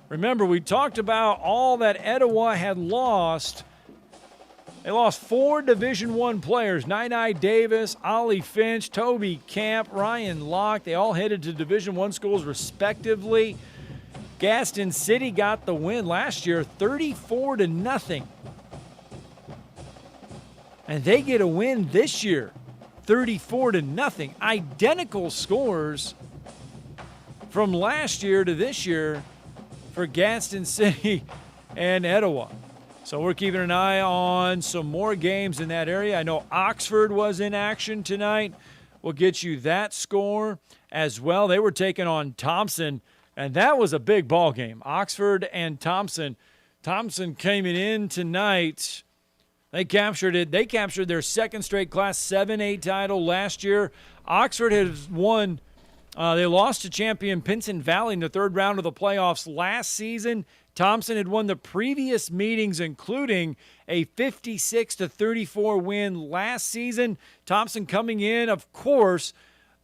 Remember, we talked about all that Etowah had lost. They lost 4 Division I players, Nai Davis, Ollie Finch, Toby Camp, Ryan Locke. They all headed to Division I schools respectively. Gadsden City got the win last year, 34-0. And they get a win this year, 34-0. Identical scores from last year to this year for Gadsden City and Etowah. So we're keeping an eye on some more games in that area. I know Oxford was in action tonight. We'll get you that score as well. They were taking on Thompson, and that was a big ball game. Oxford and Thompson. Thompson came in tonight. They captured it. They captured their second straight Class 7A title last year. Oxford has won. They lost to champion Pinson Valley in the third round of the playoffs last season. Thompson had won the previous meetings, including a 56-34 win last season. Thompson coming in, of course,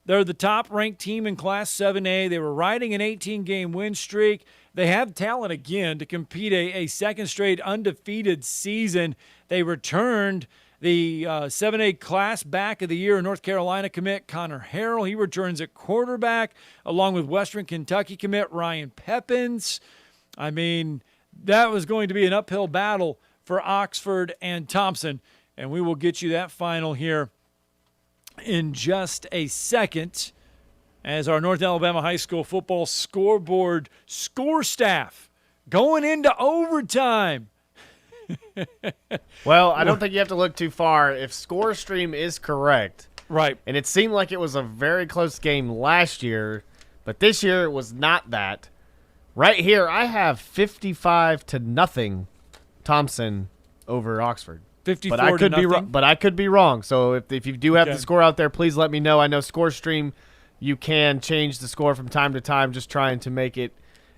they're the top-ranked team in Class 7A. They were riding an 18-game win streak. They have talent again to compete a second straight undefeated season. They returned the 7A Class Back of the Year North Carolina commit Connor Harrell. He returns at quarterback, along with Western Kentucky commit Ryan Peppins. I mean, that was going to be an uphill battle for Oxford and Thompson, and we will get you that final here in just a second as our North Alabama High School football scoreboard score staff going into overtime. Well, I don't think you have to look too far. If ScoreStream is correct, right, and it seemed like it was a very close game last year, But this year it was not that. Right here, I have 55-0 Thompson over Oxford. 54 but I could to be nothing? but I could be wrong. So if you do have Okay. the score out there, please let me know. I know ScoreStream, you can change the score from time to time, just trying to make it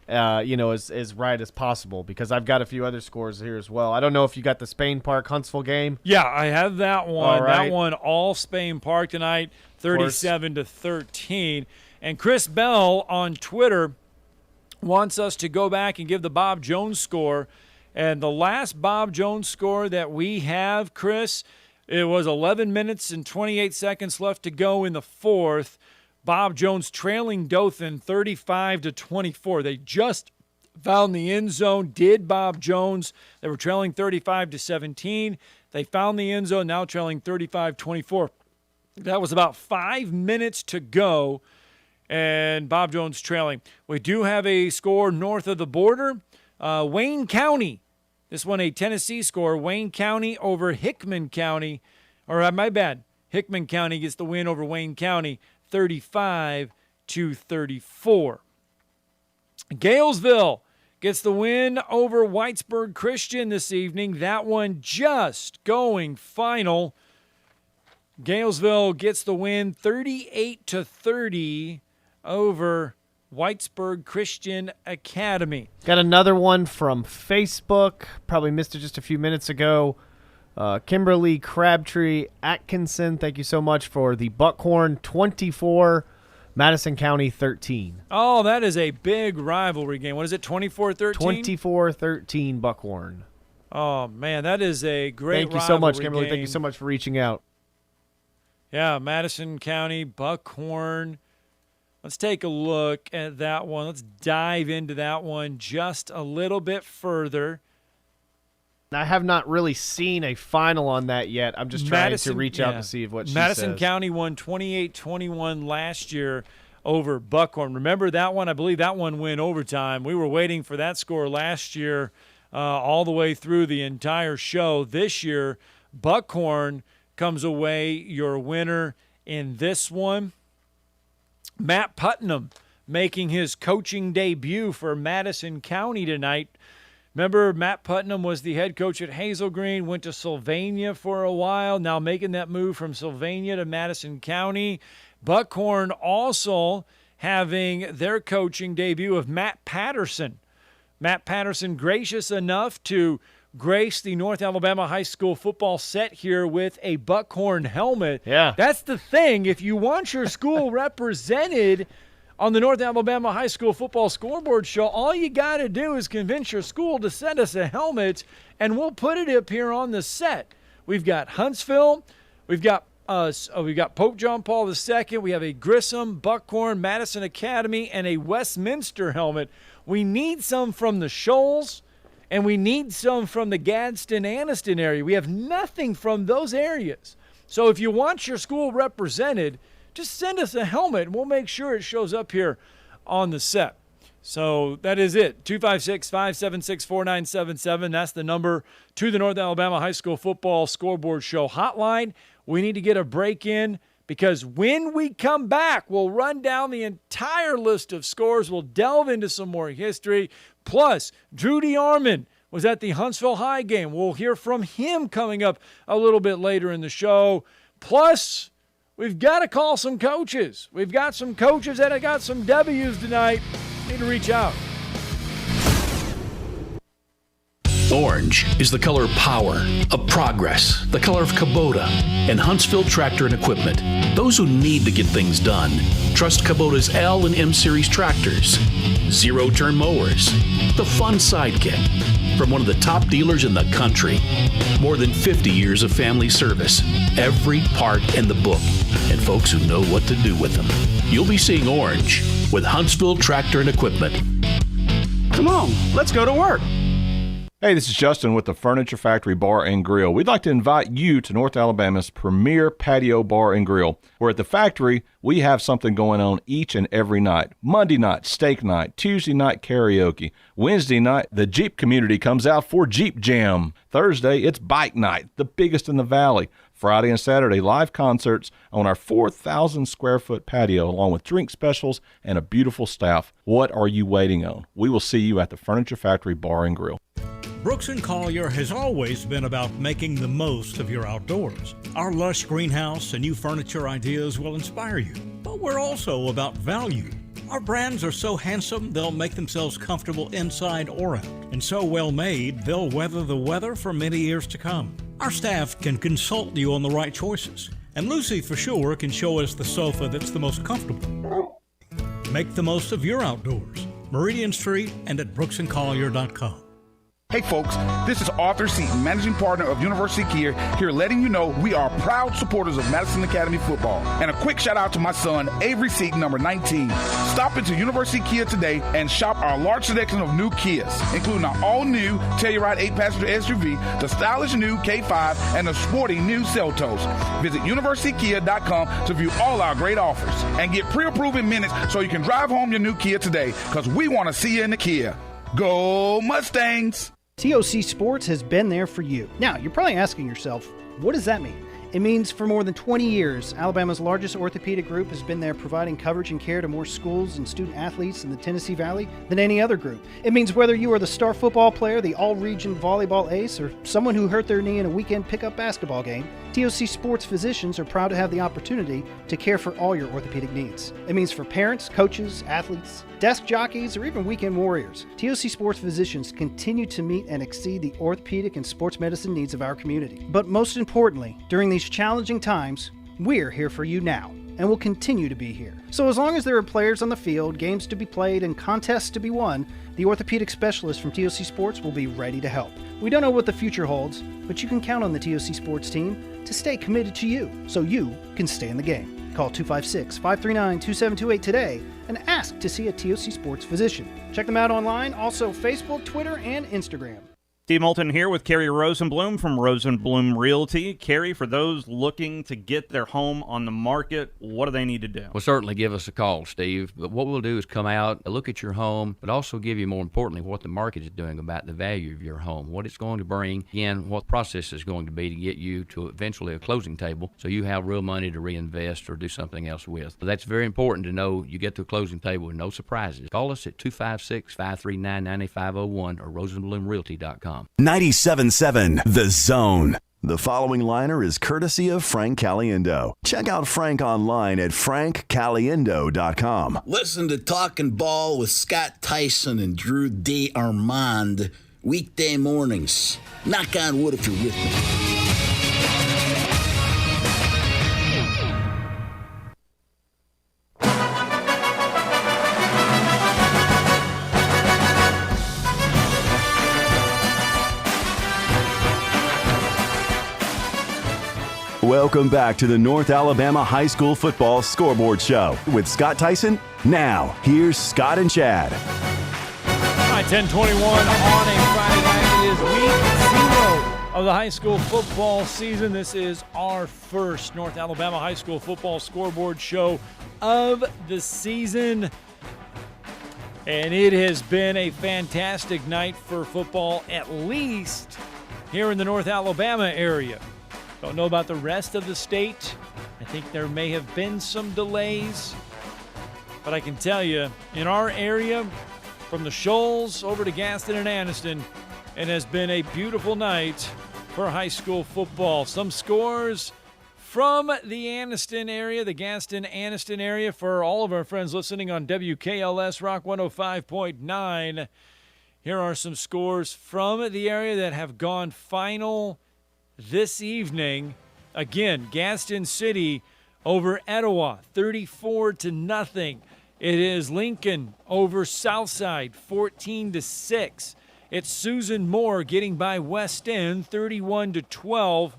as right as possible, because I've got a few other scores here as well. I don't know if you got the Spain Park Huntsville game. Yeah, I have that one. All right. That one, all Spain Park tonight, 37-13. And Chris Bell on Twitter wants us to go back and give the Bob Jones score. And the last Bob Jones score that we have, Chris, it was 11 minutes and 28 seconds left to go in the fourth. Bob Jones trailing Dothan 35-24. They just found the end zone, did Bob Jones. They were trailing 35-17. They found the end zone, now trailing 35-24. That was about 5 minutes to go, and Bob Jones trailing. We do have a score north of the border. Wayne County, this one a Tennessee score. Wayne County over Hickman County. Or my bad, Hickman County gets the win over Wayne County, 35-34. Galesville gets the win over Whitesburg Christian this evening. That one just going final. Galesville gets the win 38-30 over Whitesburg Christian Academy. Got another one from Facebook. Probably missed it just a few minutes ago. Kimberly Crabtree Atkinson, thank you so much for the Buckhorn 24, Madison County 13. Oh, that is a big rivalry game. What is it, 24-13? 24-13 Buckhorn. Oh, man, that is a great Thank you so much, rivalry Kimberly. game. Thank you so much for reaching out. Yeah, Madison County, Buckhorn. Let's take a look at that one. Let's dive into that one just a little bit further. I have not really seen a final on that yet. I'm just trying to reach out to see what she Madison says. County won 28-21 last year over Buckhorn. Remember that one? I believe that one went overtime. We were waiting for that score last year all the way through the entire show. This year, Buckhorn comes away your winner in this one. Matt Putnam making his coaching debut for Madison County tonight. Remember, Matt Putnam was the head coach at Hazel Green, went to Sylvania for a while, now making that move from Sylvania to Madison County. Buckhorn also having their coaching debut of Matt Patterson. Matt Patterson gracious enough to grace the North Alabama High School football set here with a Buckhorn helmet. Yeah. That's the thing. If you want your school represented on the North Alabama High School Football Scoreboard Show, all you got to do is convince your school to send us a helmet, and we'll put it up here on the set. We've got Huntsville. We've got Pope John Paul II. We have a Grissom, Buckhorn, Madison Academy, and a Westminster helmet. We need some from the Shoals, and we need some from the Gadsden-Anniston area. We have nothing from those areas. So if you want your school represented, just send us a helmet, and we'll make sure it shows up here on the set. So that is it, 256-576-4977. That's the number to the North Alabama High School Football Scoreboard Show hotline. We need to get a break in, because when we come back, we'll run down the entire list of scores. We'll delve into some more history. Plus, Drew DeArmond was at the Huntsville High game. We'll hear from him coming up a little bit later in the show. Plus, we've got to call some coaches. We've got some coaches that have got some W's tonight. Need to reach out. Orange is the color of power, of progress, the color of Kubota and Huntsville Tractor and Equipment. Those who need to get things done, trust Kubota's L and M Series tractors, zero-turn mowers, the fun sidekick, from one of the top dealers in the country. More than 50 years of family service, every part in the book, and folks who know what to do with them. You'll be seeing orange with Huntsville Tractor and Equipment. Come on, let's go to work. Hey, this is Justin with the Furniture Factory Bar and Grill. We'd like to invite you to North Alabama's premier patio bar and grill, where at the factory, we have something going on each and every night. Monday night, steak night. Tuesday night, karaoke. Wednesday night, the Jeep community comes out for Jeep Jam. Thursday, it's bike night, the biggest in the valley. Friday and Saturday, live concerts on our 4,000 square foot patio, along with drink specials and a beautiful staff. What are you waiting on? We will see you at the Furniture Factory Bar and Grill. Brooks & Collier has always been about making the most of your outdoors. Our lush greenhouse and new furniture ideas will inspire you, but we're also about value. Our brands are so handsome, they'll make themselves comfortable inside or out, and so well made, they'll weather the weather for many years to come. Our staff can consult you on the right choices, and Lucy for sure can show us the sofa that's the most comfortable. Make the most of your outdoors. Meridian Street and at brooksandcollier.com. Hey folks, this is Arthur Seaton, managing partner of University Kia, here letting you know we are proud supporters of Madison Academy football. And a quick shout out to my son, Avery Seaton, number 19. Stop into University Kia today and shop our large selection of new Kias, including our all-new Telluride 8-passenger SUV, the stylish new K5, and the sporty new Seltos. Visit universitykia.com to view all our great offers and get pre-approved in minutes so you can drive home your new Kia today, because we want to see you in the Kia. Go Mustangs! TOC Sports has been there for you. Now, you're probably asking yourself, what does that mean? It means for more than 20 years, Alabama's largest orthopedic group has been there providing coverage and care to more schools and student athletes in the Tennessee Valley than any other group. It means whether you are the star football player, the all-region volleyball ace, or someone who hurt their knee in a weekend pickup basketball game, TOC Sports physicians are proud to have the opportunity to care for all your orthopedic needs. It means for parents, coaches, athletes, desk jockeys, or even weekend warriors, TOC Sports physicians continue to meet and exceed the orthopedic and sports medicine needs of our community. But most importantly, during these challenging times, we're here for you now, and will continue to be here. So as long as there are players on the field, games to be played, and contests to be won, the orthopedic specialists from TOC Sports will be ready to help. We don't know what the future holds, but you can count on the TOC Sports team to stay committed to you, so you can stay in the game. Call 256-539-2728 today and ask to see a TOC Sports physician. Check them out online, also Facebook, Twitter, and Instagram. Steve Moulton here with Carrie Rosenblum from Rosenblum Realty. Carrie, for those looking to get their home on the market, what do they need to do? Well, certainly give us a call, Steve. But what we'll do is come out, look at your home, but also give you, more importantly, what the market is doing about the value of your home, what it's going to bring, again, what the process is going to be to get you to eventually a closing table so you have real money to reinvest or do something else with. So that's very important to know you get to a closing table with no surprises. Call us at 256-539-9501 or rosenblumrealty.com. 97.7 The Zone. The following liner is courtesy of Frank Caliendo. Check out Frank online at frankcaliendo.com. Listen to Talking Ball with Scott Tyson and Drew DeArmond weekday mornings. Knock on wood if you're with me. Welcome back to the North Alabama High School Football Scoreboard Show with Scott Tyson. Now, here's Scott and Chad. All right, 10:21 on a Friday night. It is week 0 of the high school football season. This is our first North Alabama High School Football Scoreboard Show of the season. And it has been a fantastic night for football, at least here in the North Alabama area. Don't know about the rest of the state. I think there may have been some delays. But I can tell you, in our area, from the Shoals over to Gaston and Anniston, it has been a beautiful night for high school football. Some scores from the Anniston area, the Gaston-Anniston area, for all of our friends listening on WKLS Rock 105.9. Here are some scores from the area that have gone final this evening. Again, Gaston City over Etowah, 34-0. It is Lincoln over Southside, 14-6. It's Susan Moore getting by West End, 31-12.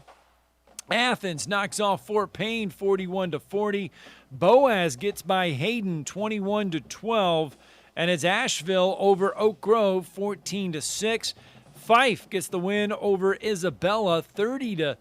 Athens knocks off Fort Payne, 41-40. Boaz gets by Hayden, 21-12. And it's Asheville over Oak Grove, 14-6. Fife gets the win over Isabella, 30-0.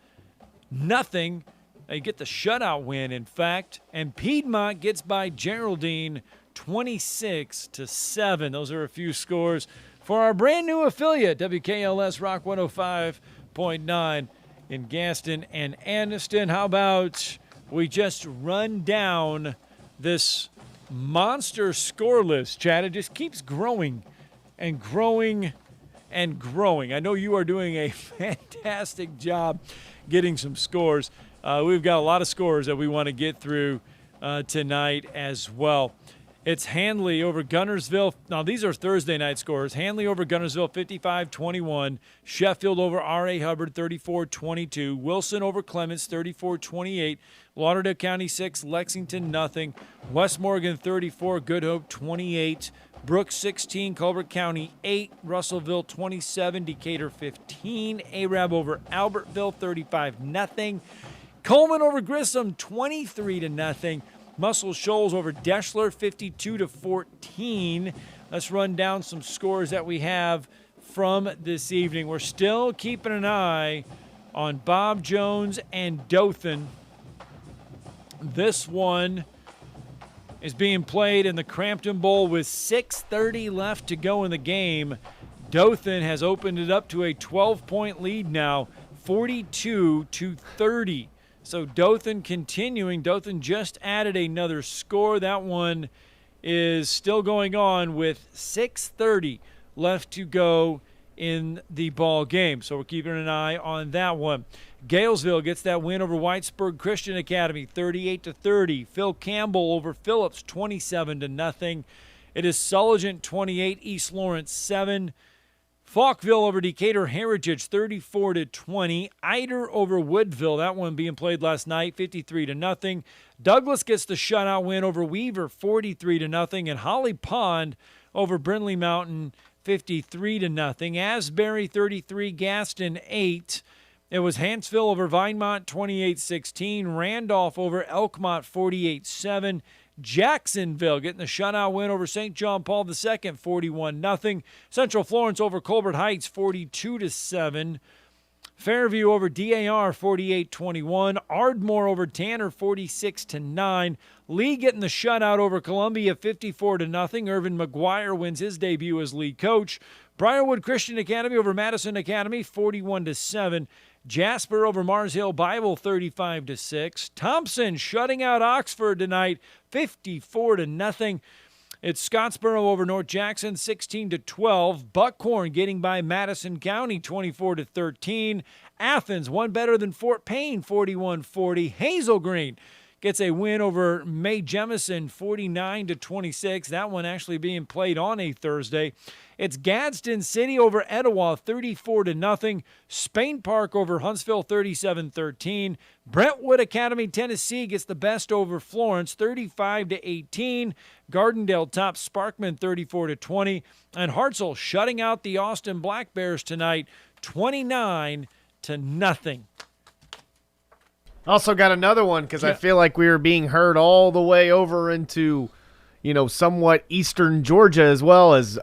They get the shutout win, in fact. And Piedmont gets by Geraldine, 26-7. Those are a few scores for our brand new affiliate, WKLS Rock 105.9. in Gaston and Anniston. How about we just run down this monster score list, Chad? It just keeps growing and growing and growing. I know you are doing a fantastic job getting some scores. We've got a lot of scores that we want to get through tonight as well. It's Handley over Gunnersville. Now, these are Thursday night scores. Handley over Gunnersville, 55-21. Sheffield over R.A. Hubbard, 34-22. Wilson over Clements, 34-28. Lauderdale County 6, Lexington nothing. West Morgan 34, Good Hope 28. Brooks 16, Colbert County 8. Russellville 27, Decatur 15. Arab over Albertville 35-0. Coleman over Grissom 23-0. Muscle Shoals over Deschler, 52-14. Let's run down some scores that we have from this evening. We're still keeping an eye on Bob Jones and Dothan. This one is being played in the Crampton Bowl with 6:30 left to go in the game. Dothan has opened it up to a 12-point lead now, 42-30. So Dothan continuing. Dothan just added another score. That one is still going on with 6:30 left to go in the ball game. So we're keeping an eye on that one. Galesville gets that win over Whitesburg Christian Academy, 38-30. Phil Campbell over Phillips, 27-0. It is Sulligent 28, East Lawrence 7. Falkville over Decatur Heritage, 34-20. Eider over Woodville, that one being played last night, 53-0. Douglas gets the shutout win over Weaver, 43-0. And Holly Pond over Brindley Mountain, 53-0. Asbury 33, Gaston 8. It was Hanceville over Vinemont, 28-16. Randolph over Elkmont, 48-7. Jacksonville getting the shutout win over St. John Paul II, 41-0. Central Florence over Colbert Heights, 42-7. Fairview over DAR, 48-21. Ardmore over Tanner, 46-9. Lee getting the shutout over Columbia, 54-0. Irvin McGuire wins his debut as lead coach. Briarwood Christian Academy over Madison Academy, 41-7. Jasper over Mars Hill Bible, 35-6. Thompson shutting out Oxford tonight, 54-0. It's Scottsboro over North Jackson, 16-12. Buckhorn getting by Madison County, 24-13. Athens, one better than Fort Payne, 41-40. Hazel Green gets a win over May Jemison, 49-26. That one actually being played on a Thursday. It's Gadsden City over Etowah, 34-0. Spain Park over Huntsville, 37-13. Brentwood Academy, Tennessee gets the best over Florence, 35-18. Gardendale tops Sparkman, 34-20. And Hartselle shutting out the Austin Black Bears tonight, 29-0. Also got another one because I feel like we were being heard all the way over into, somewhat eastern Georgia as well as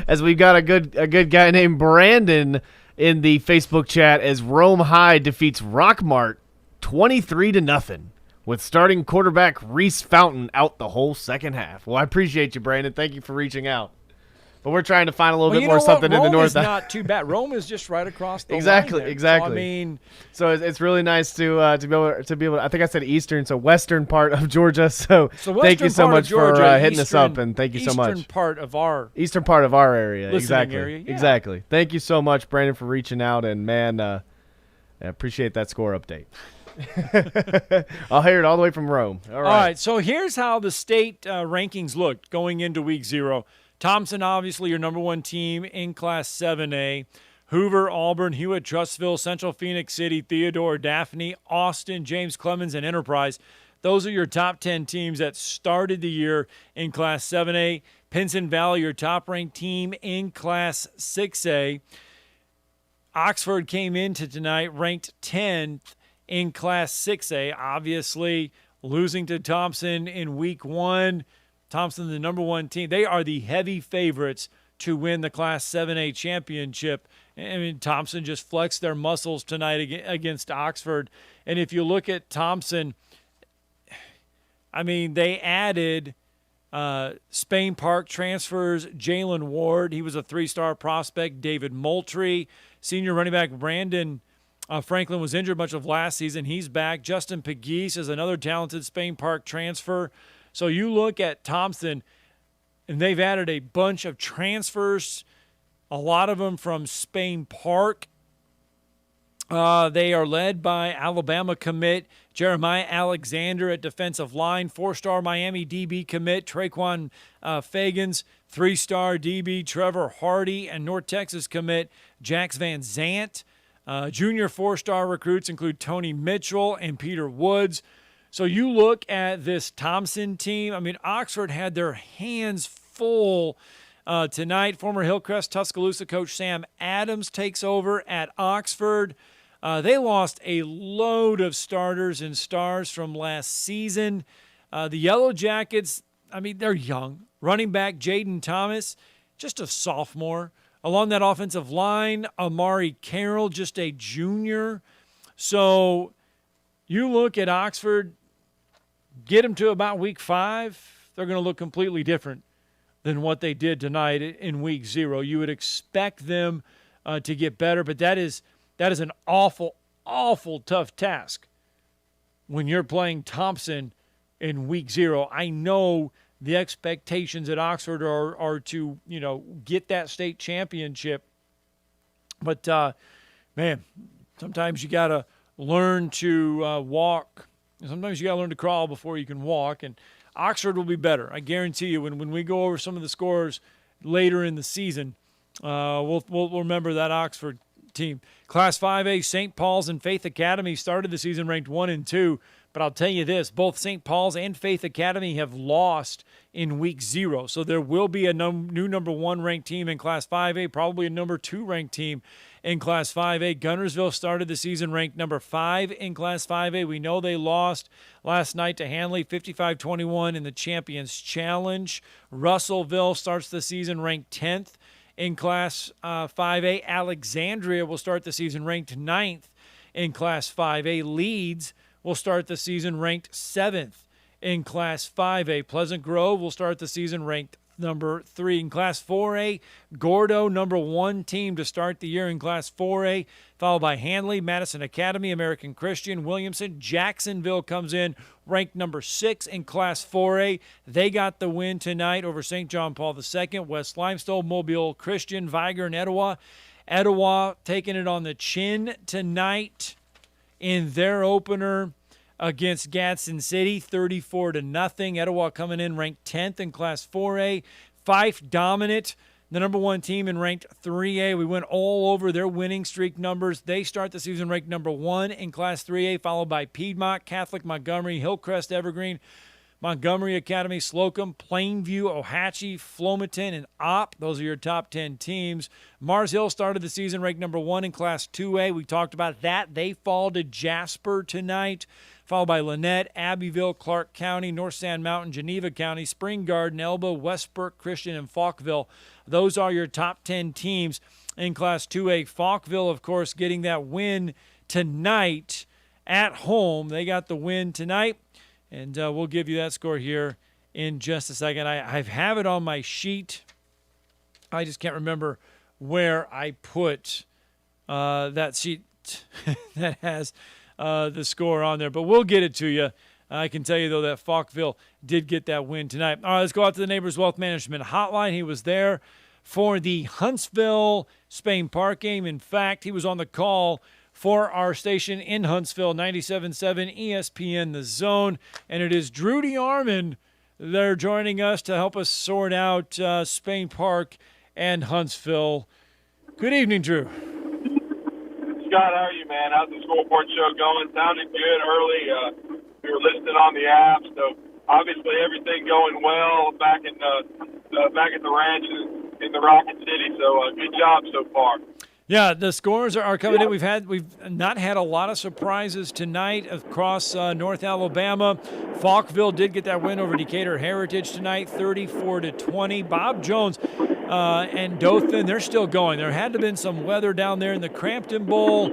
as we've got a good guy named Brandon in the Facebook chat as Rome High defeats Rockmart 23-0 with starting quarterback Reese Fountain out the whole second half. Well, I appreciate you, Brandon. Thank you for reaching out. But we're trying to find a little bit more something in the north. Rome is not too bad. Rome is just right across the exactly, line there. exactly. So it's really nice to be able. I think I said eastern, so western part of Georgia. So thank you so much for hitting us up, and thank you so much. Eastern part of our area. Exactly. Area, yeah. Exactly. Thank you so much, Brandon, for reaching out, and man, I appreciate that score update. I'll hear it all the way from Rome. All right. So here's how the state rankings looked going into week 0. Thompson, obviously, your number one team in Class 7A. Hoover, Auburn, Hewitt, Trustville, Central Phoenix City, Theodore, Daphne, Austin, James Clemens, and Enterprise. Those are your top 10 teams that started the year in Class 7A. Pinson Valley, your top-ranked team in Class 6A. Oxford came into tonight ranked 10th in Class 6A. Obviously, losing to Thompson in week 1. Thompson, the number one team. They are the heavy favorites to win the Class 7A championship. I mean, Thompson just flexed their muscles tonight against Oxford. And if you look at Thompson, I mean, they added Spain Park transfers Jalen Ward. He was a 3-star prospect. David Moultrie. Senior running back Brandon Franklin was injured much of last season. He's back. Justin Pegues is another talented Spain Park transfer. So you look at Thompson, and they've added a bunch of transfers, a lot of them from Spain Park. They are led by Alabama commit Jeremiah Alexander at defensive line, 4-star Miami DB commit Traquan Fagans, 3-star DB Trevor Hardy, and North Texas commit Jax Van Zant. Junior 4-star recruits include Tony Mitchell and Peter Woods. So you look at this Thompson team. I mean, Oxford had their hands full tonight. Former Hillcrest Tuscaloosa coach Sam Adams takes over at Oxford. They lost a load of starters and stars from last season. The Yellow Jackets, I mean, they're young. Running back Jaden Thomas, just a sophomore. Along that offensive line, Amari Carroll, just a junior. So you look at Oxford, get them to about week 5, they're going to look completely different than what they did tonight in week 0. You would expect them to get better, but that is an awful, awful tough task when you're playing Thompson in week 0. I know the expectations at Oxford are to, get that state championship. But, man, sometimes you got to learn to walk. Sometimes you got to learn to crawl before you can walk. And Oxford will be better. I guarantee you when we go over some of the scores later in the season, we'll remember that Oxford team. Class 5A, St. Paul's and Faith Academy started the season ranked 1 and 2. But I'll tell you this, both St. Paul's and Faith Academy have lost in week 0. So there will be a new number 1 ranked team in Class 5A, probably a number 2 ranked team in Class 5A. Gunnersville started the season ranked number 5 in Class 5A. We know they lost last night to Hanley, 55-21 in the Champions Challenge. Russellville starts the season ranked 10th in Class 5A. Alexandria will start the season ranked 9th in Class 5A. Leeds will start the season ranked 7th in Class 5A. Pleasant Grove will start the season ranked number 3 in Class 4A. Gordo, number 1 team to start the year in Class 4A, followed by Hanley, Madison Academy, American Christian, Williamson. Jacksonville comes in ranked number 6 in Class 4A. They got the win tonight over St. John Paul II, West Limestone, Mobile Christian, Viger, and Etowah. Etowah taking it on the chin tonight in their opener against Gadsden City, 34-0. Etowah coming in ranked 10th in Class 4A. Fife dominant, the number 1 team in ranked 3A. We went all over their winning streak numbers. They start the season ranked number 1 in Class 3A, followed by Piedmont, Catholic, Montgomery, Hillcrest, Evergreen, Montgomery Academy, Slocum, Plainview, Ohatchee, Flomaton, and Opp. Those are your top 10 teams. Mars Hill started the season ranked number 1 in Class 2A. We talked about that. They fall to Jasper tonight, followed by Lynette, Abbeville, Clark County, North Sand Mountain, Geneva County, Spring Garden, Elba, Westbrook, Christian, and Falkville. Those are your top 10 teams in Class 2A. Falkville, of course, getting that win tonight at home. They got the win tonight. And we'll give you that score here in just a second. I have it on my sheet. I just can't remember where I put that sheet that has the score on there. But we'll get it to you. I can tell you, though, that Falkville did get that win tonight. All right, let's go out to the Neighbors Wealth Management Hotline. He was there for the Huntsville Spain Park game. In fact, he was on the call for our station in Huntsville, 97.7 ESPN The Zone. And it is Drew DeArmond. They're joining us to help us sort out Spain Park and Huntsville. Good evening, Drew. Scott, how are you, man? How's the Scoreboard show going? Sounded good early. We were listening on the app, so obviously everything going well back at the ranch in the Rocket City. So good job so far. Yeah, the scores are coming in. We've not had a lot of surprises tonight across North Alabama. Falkville did get that win over Decatur Heritage tonight, 34-20. Bob Jones and Dothan, they're still going. There had to have been some weather down there in the Crampton Bowl.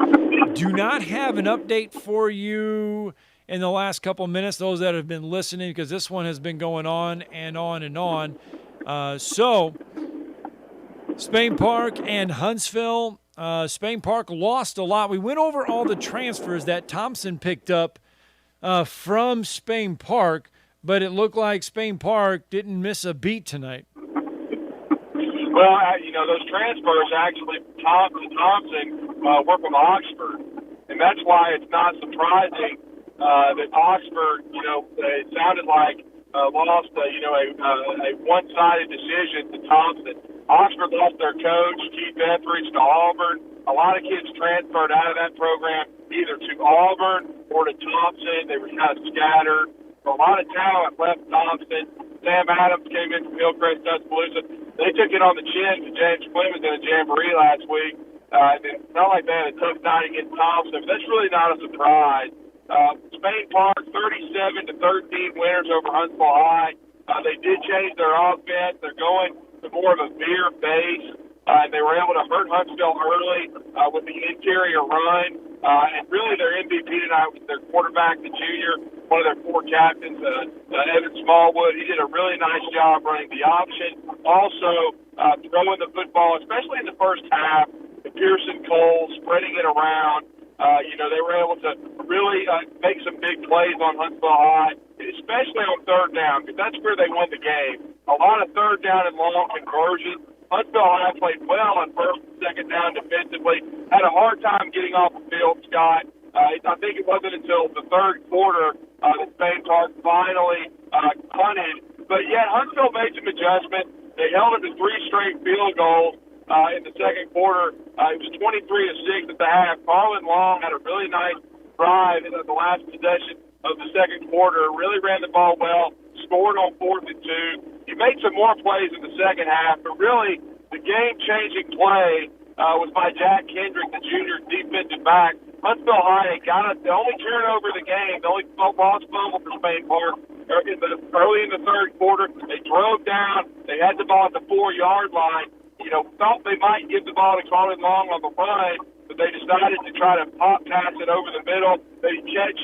Do not have an update for you in the last couple minutes, those that have been listening, because this one has been going on and on and on. So Spain Park and Huntsville, Spain Park lost a lot. We went over all the transfers that Thompson picked up from Spain Park, but it looked like Spain Park didn't miss a beat tonight. Well, those transfers actually, Thompson were from Oxford, and that's why it's not surprising that Oxford, it sounded like lost, a one-sided decision to Thompson. Oxford lost their coach, Keith Etheridge, to Auburn. A lot of kids transferred out of that program either to Auburn or to Thompson. They were kind of scattered. A lot of talent left Thompson. Sam Adams came in from Hillcrest, Tuscaloosa. They took it on the chin to James Clemens in a jamboree last week. It's not like they had a tough night against Thompson, but that's really not a surprise. Spain Park, 37-13 winners over Huntsville High. They did change their offense. They're going to more of a veer base. They were able to hurt Huntsville early with the interior run. And really their MVP tonight was their quarterback, the junior, one of their four captains, Evan Smallwood. He did a really nice job running the option. Also, throwing the football, especially in the first half, to Pearson Cole, spreading it around. They were able to really make some big plays on Huntsville High, especially on third down, because that's where they won the game. A lot of third down and long conversions. Huntsville High played well on first and second down defensively. Had a hard time getting off the field, Scott. I think it wasn't until the third quarter that Spain Park finally punted. But yet Huntsville made some adjustments. They held it to 3 straight field goals in the second quarter. It was 23-6 at the half. Carlin Long had a really nice drive in the last possession of the second quarter. Really ran the ball well. Scored on 4th and 2. He made some more plays in the second half, but really the game-changing play was by Jack Kendrick, the junior defensive back. Huntsville High got the only turnover of the game, the only lost fumble for Spain Park early in the third quarter. They drove down. They had the ball at the 4-yard line. Thought they might give the ball to Colin Long on the run, but they decided to try to pop pass it over the middle. They catch,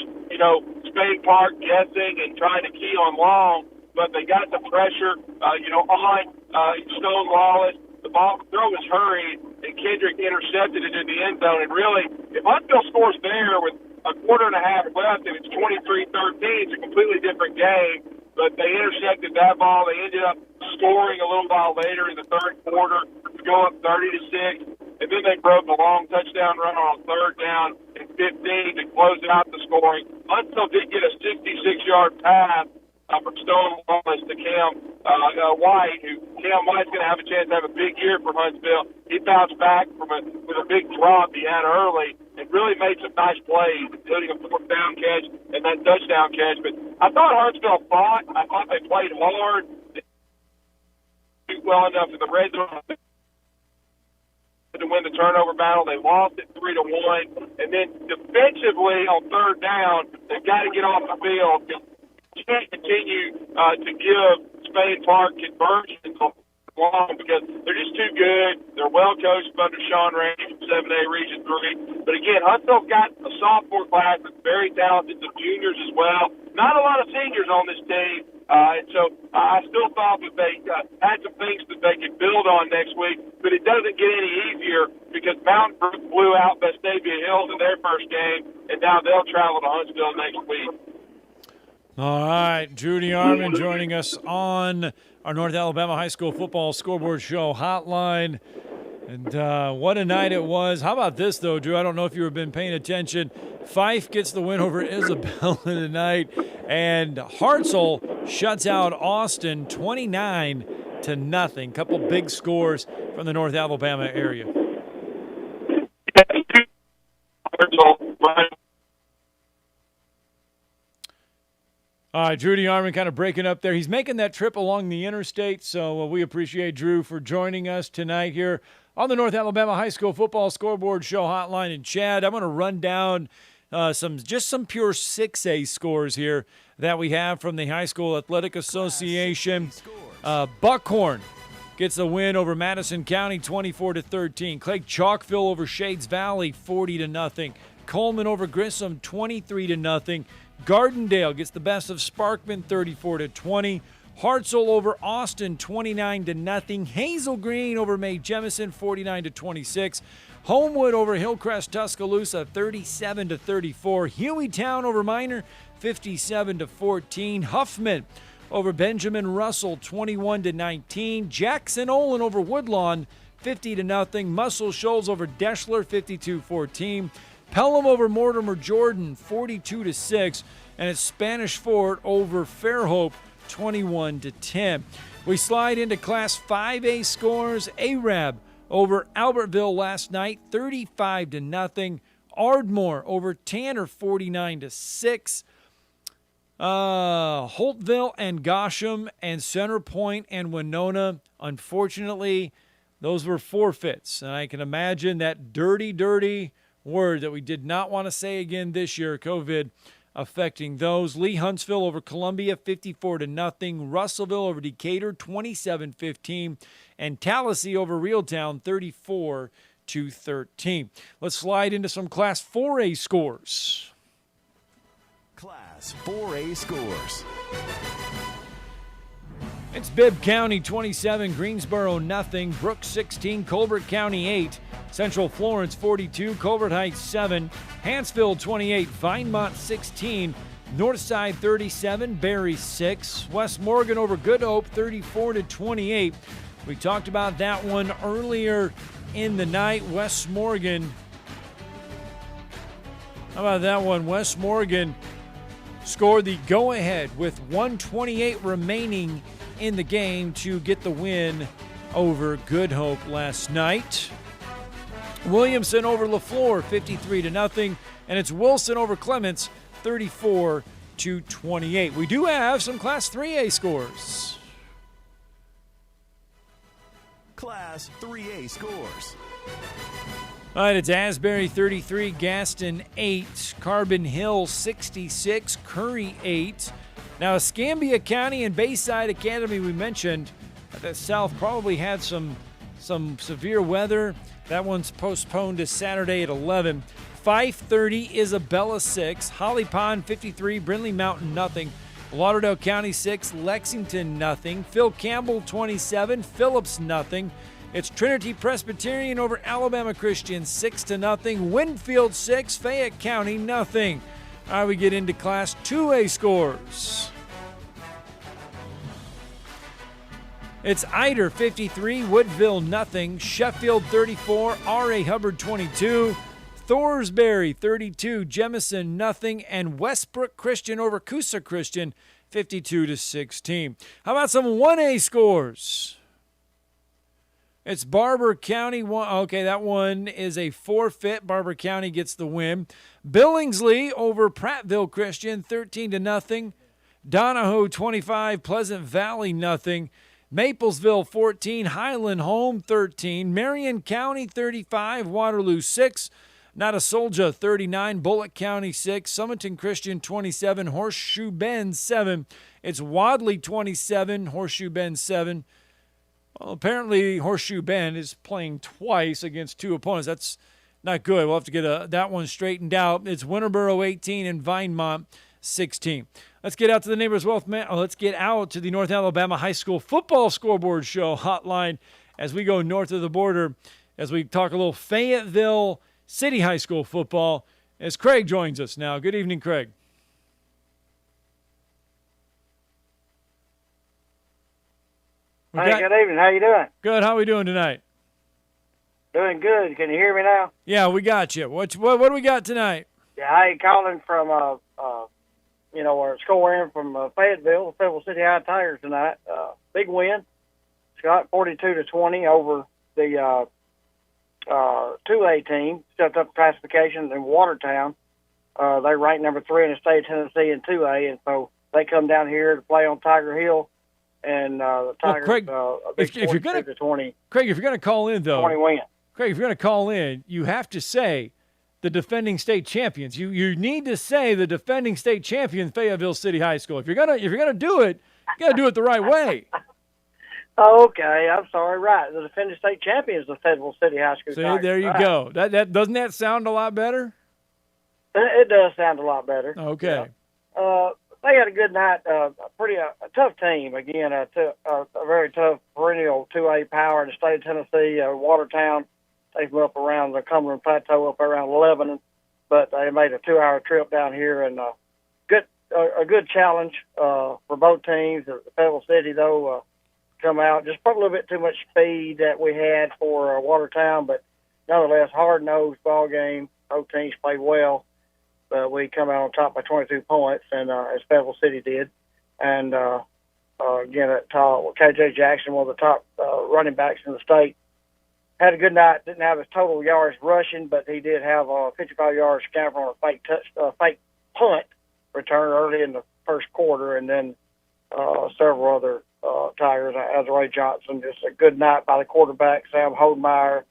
Spain Park guessing and trying to key on Long, but they got the pressure, on Stone Wallace. The ball throw was hurried, and Kendrick intercepted it in the end zone. And really, if Huntsville scores there with a quarter and a half left and it's 23-13, it's a completely different game. But they intercepted that ball. They ended up scoring a little while later in the third quarter to go up 30-6. And then they broke a long touchdown run on third down and 15 to close out the scoring. Huntsville did get a 66-yard pass from Stone Wallace to Cam White, Cam White's going to have a chance to have a big year for Huntsville. He bounced back with a big drop he had early and really made some nice plays, including a 4th down catch and that touchdown catch. But I thought Huntsville fought. I thought they played hard. They did well enough in the red zone to win the turnover battle. They lost it 3-1. And then defensively on third down, they've got to get off the field. You can't continue to give Spain Park conversions long because they're just too good. They're well coached under Sean Rainey from 7A Region 3. But again, Huntsville's got a sophomore class that's very talented, some juniors as well. Not a lot of seniors on this team. And so I still thought that they had some things that they could build on next week, but it doesn't get any easier because Mountain Brook blew out Vestavia Hills in their first game, and now they'll travel to Huntsville next week. All right, Judy Arman joining us on our North Alabama High School Football Scoreboard Show hotline. And what a night it was. How about this, though, Drew? I don't know if you've been paying attention. Fife gets the win over Isabella tonight, and Hartzell shuts out Austin 29-0. Couple big scores from the North Alabama area. All right, Drew DeArmond kind of breaking up there. He's making that trip along the interstate, so we appreciate Drew for joining us tonight here on the North Alabama High School Football Scoreboard Show hotline. And Chad, I'm going to run down some pure 6A scores here that we have from the High School Athletic Association. Buckhorn gets the win over Madison County 24-13. Clay Chalkville over Shades Valley 40-0. Coleman over Grissom 23-0. Gardendale gets the best of Sparkman 34-20. Hartzell over Austin 29-0. Hazel Green over Mae Jemison 49-26. Homewood over Hillcrest Tuscaloosa 37-34. Hueytown over Minor 57-14. Huffman over Benjamin Russell 21-19. Jackson Olin over Woodlawn 50-0. Muscle Shoals over Deschler 52-14. Pelham over Mortimer Jordan 42-6. And it's Spanish Fort over Fairhope 21-10. We slide into Class 5A scores. Arab over Albertville last night 35-0. Ardmore over Tanner 49-6. Holtville and Gosham and Center Point and Winona, unfortunately, those were forfeits. And I can imagine that dirty word that we did not want to say again this year, COVID, affecting those. Lee Huntsville over Columbia 54-0. Russellville over Decatur 27-15. And Tallahassee over Reeltown 34-13. Let's slide into some Class 4A scores. Class 4A scores. It's Bibb County 27, Greensboro nothing, Brooks 16, Colbert County 8, Central Florence 42, Colbert Heights 7, Hanceville 28, Vinemont 16, Northside 37, Barry 6, West Morgan over Good Hope 34-28. We talked about that one earlier in the night. West Morgan. How about that one? West Morgan scored the go-ahead with 1:28 remaining in the game to get the win over Good Hope last night. Williamson over LaFleur 53-0, and it's Wilson over Clements 34-28. We do have some Class 3A scores. Class 3A scores. All right, it's Asbury 33, Gaston 8, Carbon Hill 66, Curry 8. Now, Escambia County and Bayside Academy, we mentioned that South probably had some severe weather. That one's postponed to Saturday at 11. 5:30, Isabella 6, Holly Pond 53, Brindley Mountain nothing, Lauderdale County 6, Lexington nothing, Phil Campbell 27, Phillips nothing. It's Trinity Presbyterian over Alabama Christian 6-0, Winfield 6, Fayette County nothing. All right, we get into Class 2A scores. It's Eider 53, Woodville nothing, Sheffield 34, R.A. Hubbard 22, Thorsbury 32, Jemison nothing, and Westbrook Christian over Coosa Christian 52-16. How about some 1A scores? It's Barber County. Okay, that one is a forfeit. Barber County gets the win. Billingsley over Prattville Christian, 13-0. Donahoe 25, Pleasant Valley nothing. Maplesville 14, Highland Home 13. Marion County 35, Waterloo 6. Notasulga 39, Bullock County 6. Summerton Christian 27, Horseshoe Bend 7. It's Wadley 27, Horseshoe Bend 7. Well, apparently Horseshoe Bend is playing twice against two opponents. That's not good. We'll have to get that one straightened out. It's Winterboro 18 and Vinemont 16. Let's get out to the Neighbors Wealth Let's get out to the North Alabama High School Football Scoreboard Show hotline as we go north of the border, as we talk a little Fayetteville City High School football, as Craig joins us now. Good evening, Craig. Hey, good evening. How you doing? Good. How are we doing tonight? Doing good. Can you hear me now? Yeah, we got you. What do we got tonight? Yeah, I calling from we're scoring from Fayetteville, Fayetteville City High Tigers tonight. Big win. Scott 42-20 over the 2A team. Stepped up classification in Watertown. They ranked number 3 in the state of Tennessee in 2A, and so they come down here to play on Tiger Hill. And the Tigers, Craig, if you're going to 20, Craig, if you're going to call in though, 20 win. Craig, if you're going to call in, you have to say the defending state champions. You need to say the defending state champion, Fayetteville City High School. If you're gonna do it, you got to do it the right way. Oh, okay, I'm sorry. Right, the defending state champion is the Fayetteville City High School. See, Tigers. there you go. That doesn't that sound a lot better? It does sound a lot better. Okay. Yeah. They had a good night. A tough team. Again, a very tough perennial 2A power in the state of Tennessee. Watertown take them up around the Cumberland Plateau up around Lebanon. But they made a 2-hour trip down here, and a good challenge for both teams. The Fayetteville City, though, come out just probably a little bit too much speed that we had for Watertown, but nonetheless, hard-nosed ball game. Both teams played well, but we come out on top by 22 points, and as Fayetteville City did. And again, KJ Jackson, one of the top running backs in the state, had a good night. Didn't have his total yards rushing, but he did have 55 yards scamper on a fake punt return early in the first quarter, and then several other Tigers. Azrae Johnson, just a good night by the quarterback, Sam Holdmeyer.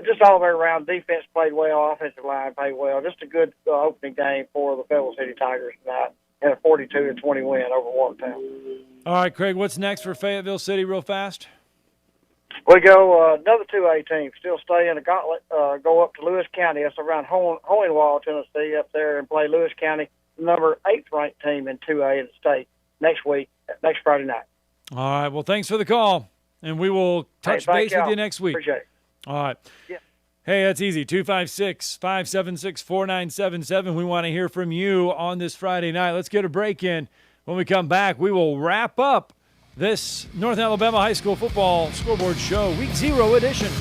Just all the way around, defense played well, offensive line played well. Just a good opening game for the Fayetteville City Tigers tonight, and a 42-20 win over Watertown. All right, Craig, what's next for Fayetteville City real fast? We go another 2A team, still stay in the gauntlet, go up to Lewis County. That's around Hohenwald, Tennessee, up there, and play Lewis County, number 8th ranked team in 2A in the state next Friday night. All right, well, thanks for the call, and we will touch base with you next week. Appreciate it. All right. Yeah. Hey, that's easy. 256-576-4977. We want to hear from you on this Friday night. Let's get a break in. When we come back, we will wrap up this North Alabama High School Football Scoreboard Show, Week 0 edition.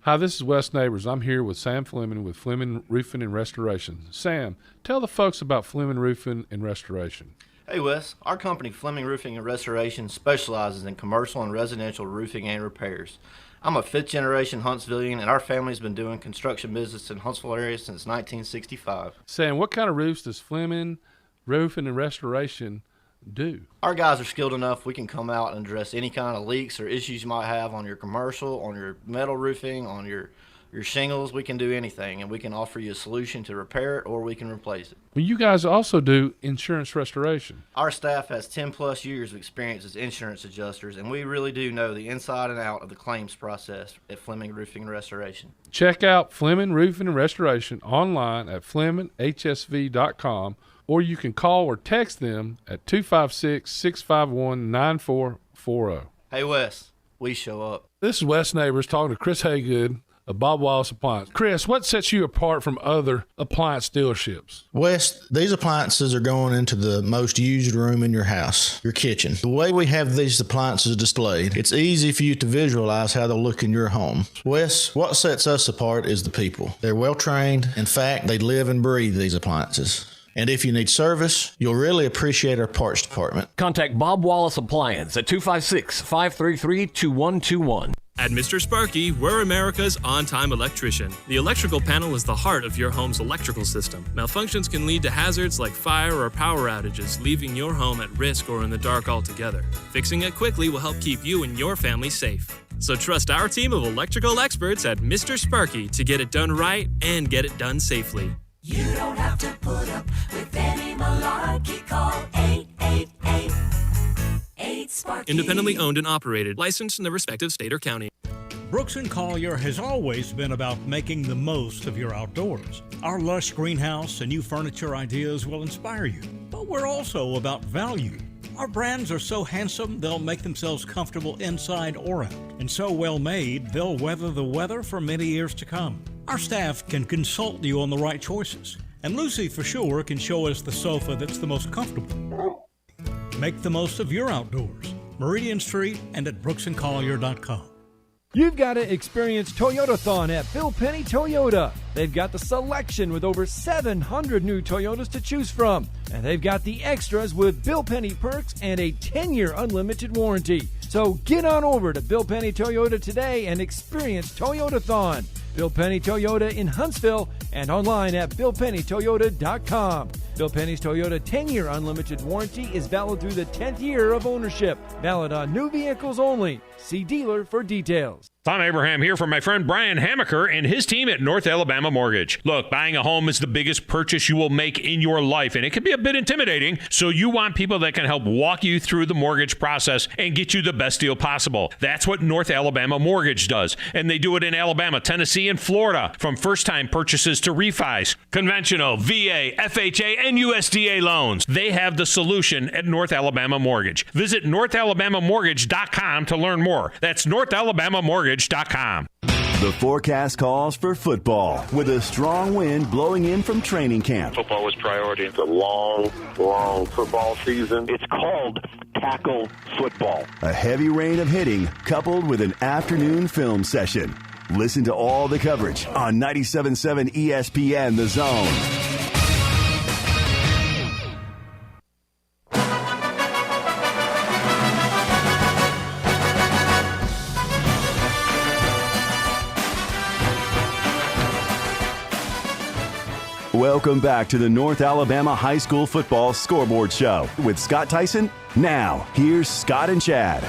Hi, this is Wes Neighbors. I'm here with Sam Fleming with Fleming Roofing and Restoration. Sam, tell the folks about Fleming Roofing and Restoration. Hey Wes, our company Fleming Roofing and Restoration specializes in commercial and residential roofing and repairs. I'm a 5th generation Huntsvillian, and our family's been doing construction business in Huntsville area since 1965. Sam, what kind of roofs does Fleming Roofing and Restoration do? Our guys are skilled enough. We can come out and address any kind of leaks or issues you might have on your commercial, on your metal roofing, on your shingles. We can do anything, and we can offer you a solution to repair it, or we can replace it. Well, you guys also do insurance restoration. Our staff has 10-plus years of experience as insurance adjusters, and we really do know the inside and out of the claims process at Fleming Roofing and Restoration. Check out Fleming Roofing and Restoration online at FlemingHSV.com, or you can call or text them at 256-651-9440. Hey, Wes, we show up. This is Wes Neighbors talking to Chris Haygood of Bob Wallace Appliance. Chris, what sets you apart from other appliance dealerships? Wes, these appliances are going into the most used room in your house, your kitchen. The way we have these appliances displayed, it's easy for you to visualize how they'll look in your home. Wes, what sets us apart is the people. They're well trained. In fact, they live and breathe these appliances. And if you need service, you'll really appreciate our parts department. Contact Bob Wallace Appliance at 256-533-2121. At Mr. Sparky, we're America's on-time electrician. The electrical panel is the heart of your home's electrical system. Malfunctions can lead to hazards like fire or power outages, leaving your home at risk or in the dark altogether. Fixing it quickly will help keep you and your family safe. So trust our team of electrical experts at Mr. Sparky to get it done right and get it done safely. You don't have to put up with any malarkey. Call 888-8-SPARKY. Independently owned and operated, licensed in the respective state or county. Brooks & Collier has always been about making the most of your outdoors. Our lush greenhouse and new furniture ideas will inspire you, but we're also about value. Our brands are so handsome, they'll make themselves comfortable inside or out, and so well made, they'll weather the weather for many years to come. Our staff can consult you on the right choices, and Lucy for sure can show us the sofa that's the most comfortable. Make the most of your outdoors. Meridian Street and at brooksandcollier.com. You've got to experience Toyotathon at Bill Penny Toyota. They've got the selection with over 700 new Toyotas to choose from. And they've got the extras with Bill Penny perks and a 10-year unlimited warranty. So get on over to Bill Penny Toyota today and experience Toyotathon. Bill Penny Toyota in Huntsville and online at BillPennyToyota.com. Bill Penny's Toyota 10-year unlimited warranty is valid through the 10th year of ownership. Valid on new vehicles only. See dealer for details. Tom Abraham here from my friend Brian Hamaker and his team at North Alabama Mortgage. Look, buying a home is the biggest purchase you will make in your life, and it can be a bit intimidating, so you want people that can help walk you through the mortgage process and get you the best deal possible. That's what North Alabama Mortgage does, and they do it in Alabama, Tennessee, and Florida, from first-time purchases to refis, conventional, VA, FHA, and USDA loans. They have the solution at North Alabama Mortgage. Visit NorthAlabamaMortgage.com to learn more. That's NorthAlabamaMortgage.com. HuntsvilleMortgage.com. The forecast calls for football with a strong wind blowing in from training camp. Football was priority. It's a long football season. It's called tackle football. A heavy rain of hitting coupled with an afternoon film session. Listen to all the coverage on 97.7 ESPN The Zone. Welcome back to the North Alabama High School Football Scoreboard Show with Scott Tyson. Now, here's Scott and Chad.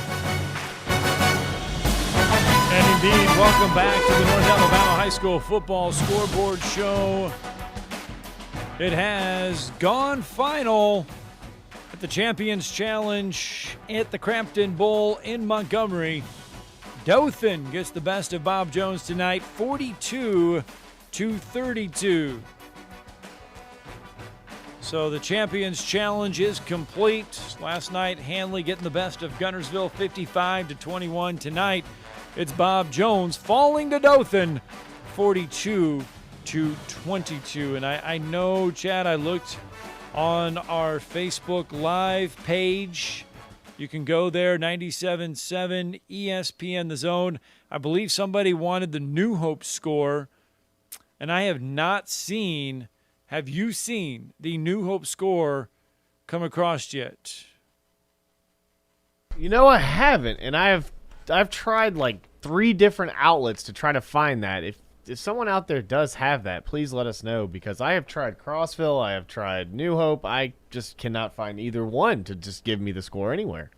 And indeed, welcome back to the North Alabama High School Football Scoreboard Show. It has gone final at the Champions Challenge at the Crampton Bowl in Montgomery. Dothan gets the best of Bob Jones tonight, 42-32. So the Champions Challenge is complete. Last night, Hanley getting the best of Guntersville, 55-21. Tonight, it's Bob Jones falling to Dothan, 42-22. And I know, Chad, I looked on our Facebook Live page. You can go there, 97.7 ESPN The Zone. I believe somebody wanted the New Hope score, and I have not seen. Have you seen the New Hope score come across yet? You know, I haven't, and I've tried like 3 different outlets to try to find that. If someone out there does have that, please let us know, because I have tried Crossville, I have tried New Hope. I just cannot find either one to just give me the score anywhere.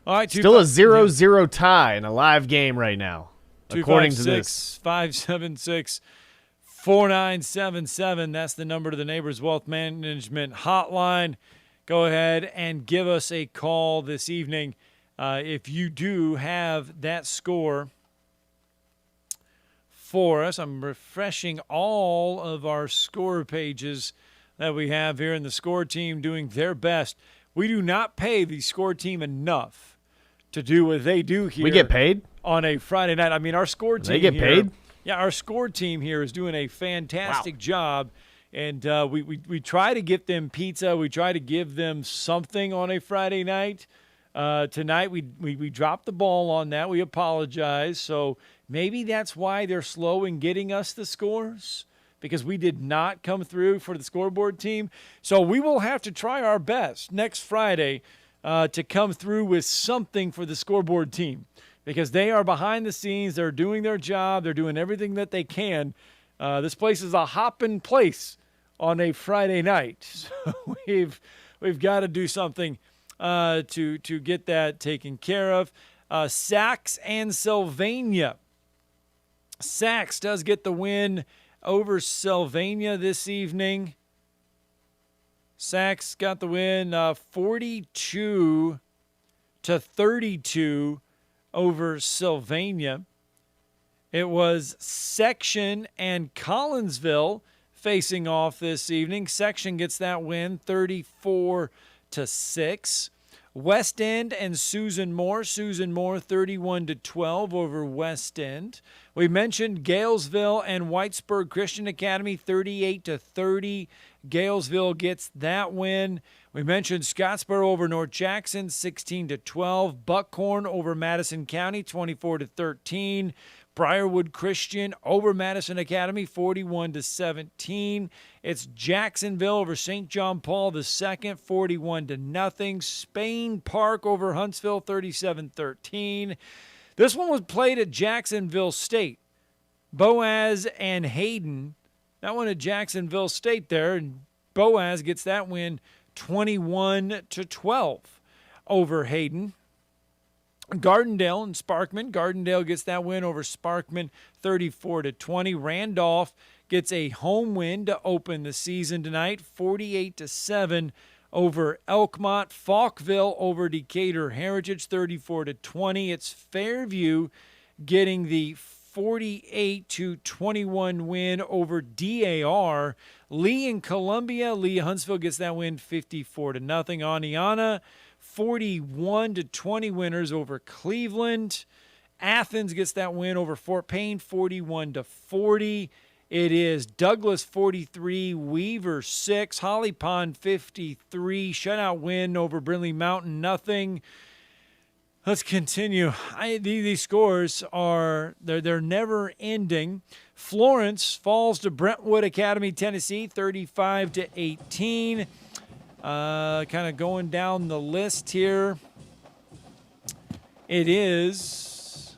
All right, still a 0-0 tie in a live game right now, according to this. 576-4977. That's the number to the Neighbors Wealth Management Hotline. Go ahead and give us a call this evening if you do have that score for us. I'm refreshing all of our score pages that we have here, in the score team doing their best. We do not pay the score team enough to do what they do here. We get paid on a Friday night. I mean, our score team. They get paid. Yeah, our score team here is doing a fantastic job, and we try to get them pizza. We try to give them something on a Friday night. Tonight we dropped the ball on that. We apologize. So maybe that's why they're slow in getting us the scores, because we did not come through for the scoreboard team. So we will have to try our best next Friday to come through with something for the scoreboard team, because they are behind the scenes. They're doing their job. They're doing everything that they can. This place is a hopping place on a Friday night. So we've got to do something to get that taken care of. Sacs and Sylvania. Sacs does get the win over Sylvania this evening. Sacs got the win 42-32 over Sylvania. It was Section and Collinsville facing off this evening. Section gets that win 34-6. West End and Susan Moore. Susan Moore 31-12 over West End. We mentioned Galesville and Whitesburg Christian Academy 38-30. Galesville gets that win. We mentioned Scottsboro over North Jackson 16-12. Buckhorn over Madison County 24-13. Briarwood Christian over Madison Academy 41-17. It's Jacksonville over St. John Paul II 41-0. Spain Park over Huntsville 37-13. This one was played at Jacksonville State. Boaz and Hayden. That one at Jacksonville State there, and Boaz gets that win 21-12 over Hayden. Gardendale and Sparkman. Gardendale gets that win over Sparkman 34-20. Randolph gets a home win to open the season tonight, 48-7 over Elkmont. Falkville over Decatur Heritage 34-20. It's Fairview getting the 48-21 win over DAR. Lee and Columbia. Lee Huntsville gets that win 54-0. Aniana 41-20 winners over Cleveland. Athens gets that win over Fort Payne, 41-40. It is Douglas 43, Weaver 6, Holly Pond 53, shutout win over Brindley Mountain, nothing. Let's continue. These scores they're never ending. Florence falls to Brentwood Academy, Tennessee, 35-18. Kind of going down the list here. It is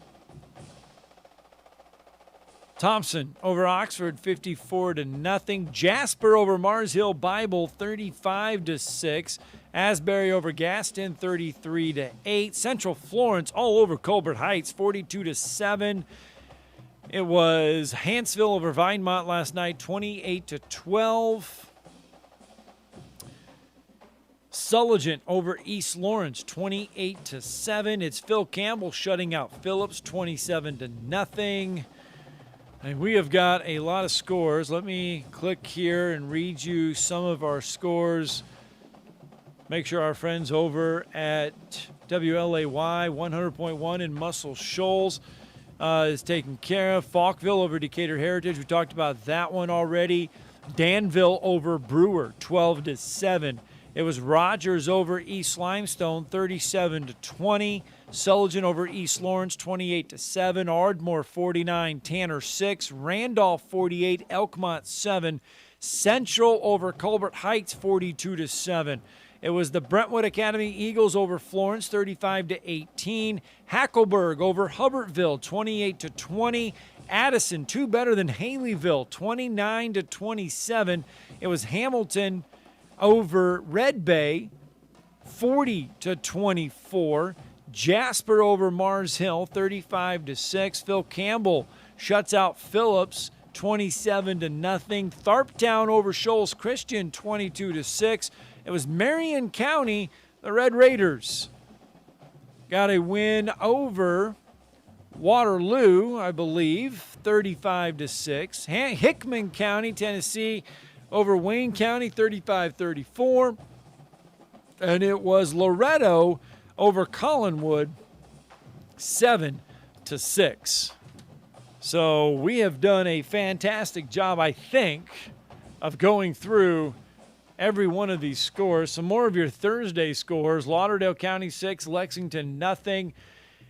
Thompson over Oxford, 54-0. Jasper over Mars Hill Bible, 35-6. Asbury over Gaston, 33-8. Central Florence all over Colbert Heights, 42-7. It was Huntsville over Vinemont last night, 28-12. Sulligent over East Lawrence, 28-7. It's Phil Campbell shutting out Phillips, 27-0. And we have got a lot of scores. Let me click here and read you some of our scores. Make sure our friends over at WLAY 100.1 in Muscle Shoals is taken care of. Falkville over Decatur Heritage. We talked about that one already. Danville over Brewer, 12-7. It was Rogers over East Limestone, 37-20. Sullivan over East Lawrence, 28-7. Ardmore, 49. Tanner, 6. Randolph, 48. Elkmont, 7. Central over Colbert Heights, 42-7. It was the Brentwood Academy Eagles over Florence, 35-18. Hackleburg over Hubbartville, 28-20. Addison, 2 better than Haleyville, 29-27. It was Hamilton over Red Bay, 40-24. Jasper over Mars Hill, 35-6. Phil Campbell shuts out Phillips, 27-0. Tharptown over Shoals Christian, 22-6. It was Marion County, the Red Raiders got a win over Waterloo, I believe, 35-6. Hickman County, Tennessee, over Wayne County, 35-34. And it was Loretto over Collinwood, 7-6. So we have done a fantastic job, I think, of going through every one of these scores. Some more of your Thursday scores. Lauderdale County 6, Lexington nothing.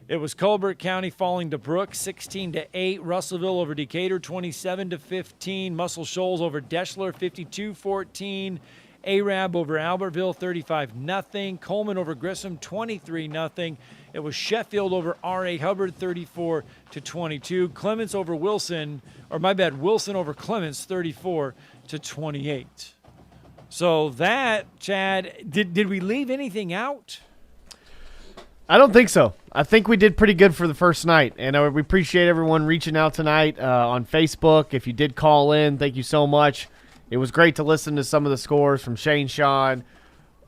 It was Colbert County falling to Brooke, 16-8. Russellville over Decatur, 27-15. Muscle Shoals over Deschler, 52-14. Arab over Albertville, 35-0. Coleman over Grissom, 23-0. It was Sheffield over R.A. Hubbard, 34-22. Clements over Wilson, Wilson over Clements, 34-28. So that, Chad, did we leave anything out? I don't think so. I think we did pretty good for the first night, and we appreciate everyone reaching out tonight on Facebook. If you did call in, thank you so much. It was great to listen to some of the scores from Shane Sean,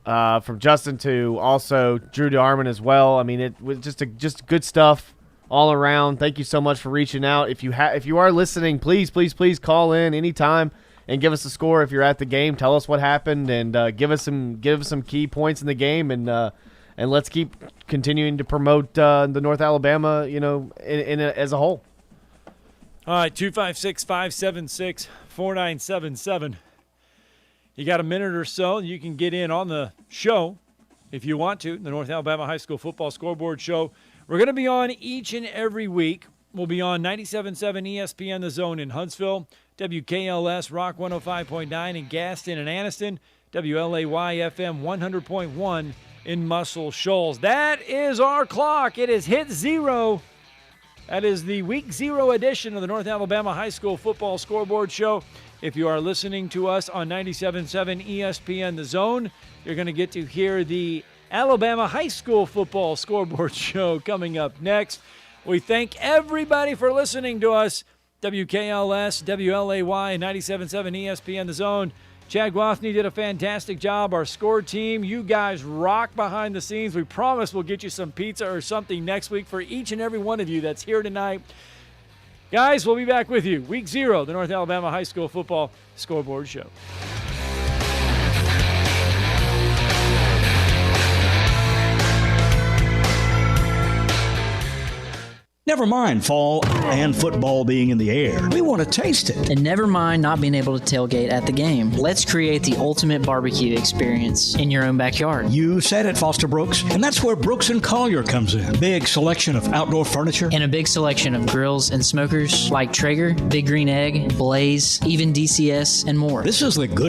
from Justin to also Drew DeArmond as well. I mean, it was just good stuff all around. Thank you so much for reaching out. If you are listening, please call in anytime and give us a score if you're at the game. Tell us what happened and give us some key points in the game, and let's keep continuing to promote the North Alabama, as a whole. All right, 256-576-4977. You got a minute or so. You can get in on the show if you want to, the North Alabama High School Football Scoreboard Show. We're going to be on each and every week. We'll be on 97.7 ESPN The Zone in Huntsville, WKLS Rock 105.9 in Gaston and Anniston, WLAY FM 100.1 in Muscle Shoals. That is our clock. It is hit 0. That is the Week 0 edition of the North Alabama High School Football Scoreboard Show. If you are listening to us on 97.7 ESPN The Zone, you're going to get to hear the Alabama High School Football Scoreboard Show coming up next. We thank everybody for listening to us. WKLS, WLAY, 97.7 ESPN The Zone. Chad Guafney did a fantastic job. Our score team, you guys rock behind the scenes. We promise we'll get you some pizza or something next week for each and every one of you that's here tonight. Guys, we'll be back with you. Week 0, the North Alabama High School Football Scoreboard Show. Never mind fall and football being in the air. We want to taste it. And never mind not being able to tailgate at the game. Let's create the ultimate barbecue experience in your own backyard. You said it, Foster Brooks, and that's where Brooks & Collier comes in. Big selection of outdoor furniture. And a big selection of grills and smokers like Traeger, Big Green Egg, Blaze, even DCS, and more. This is the good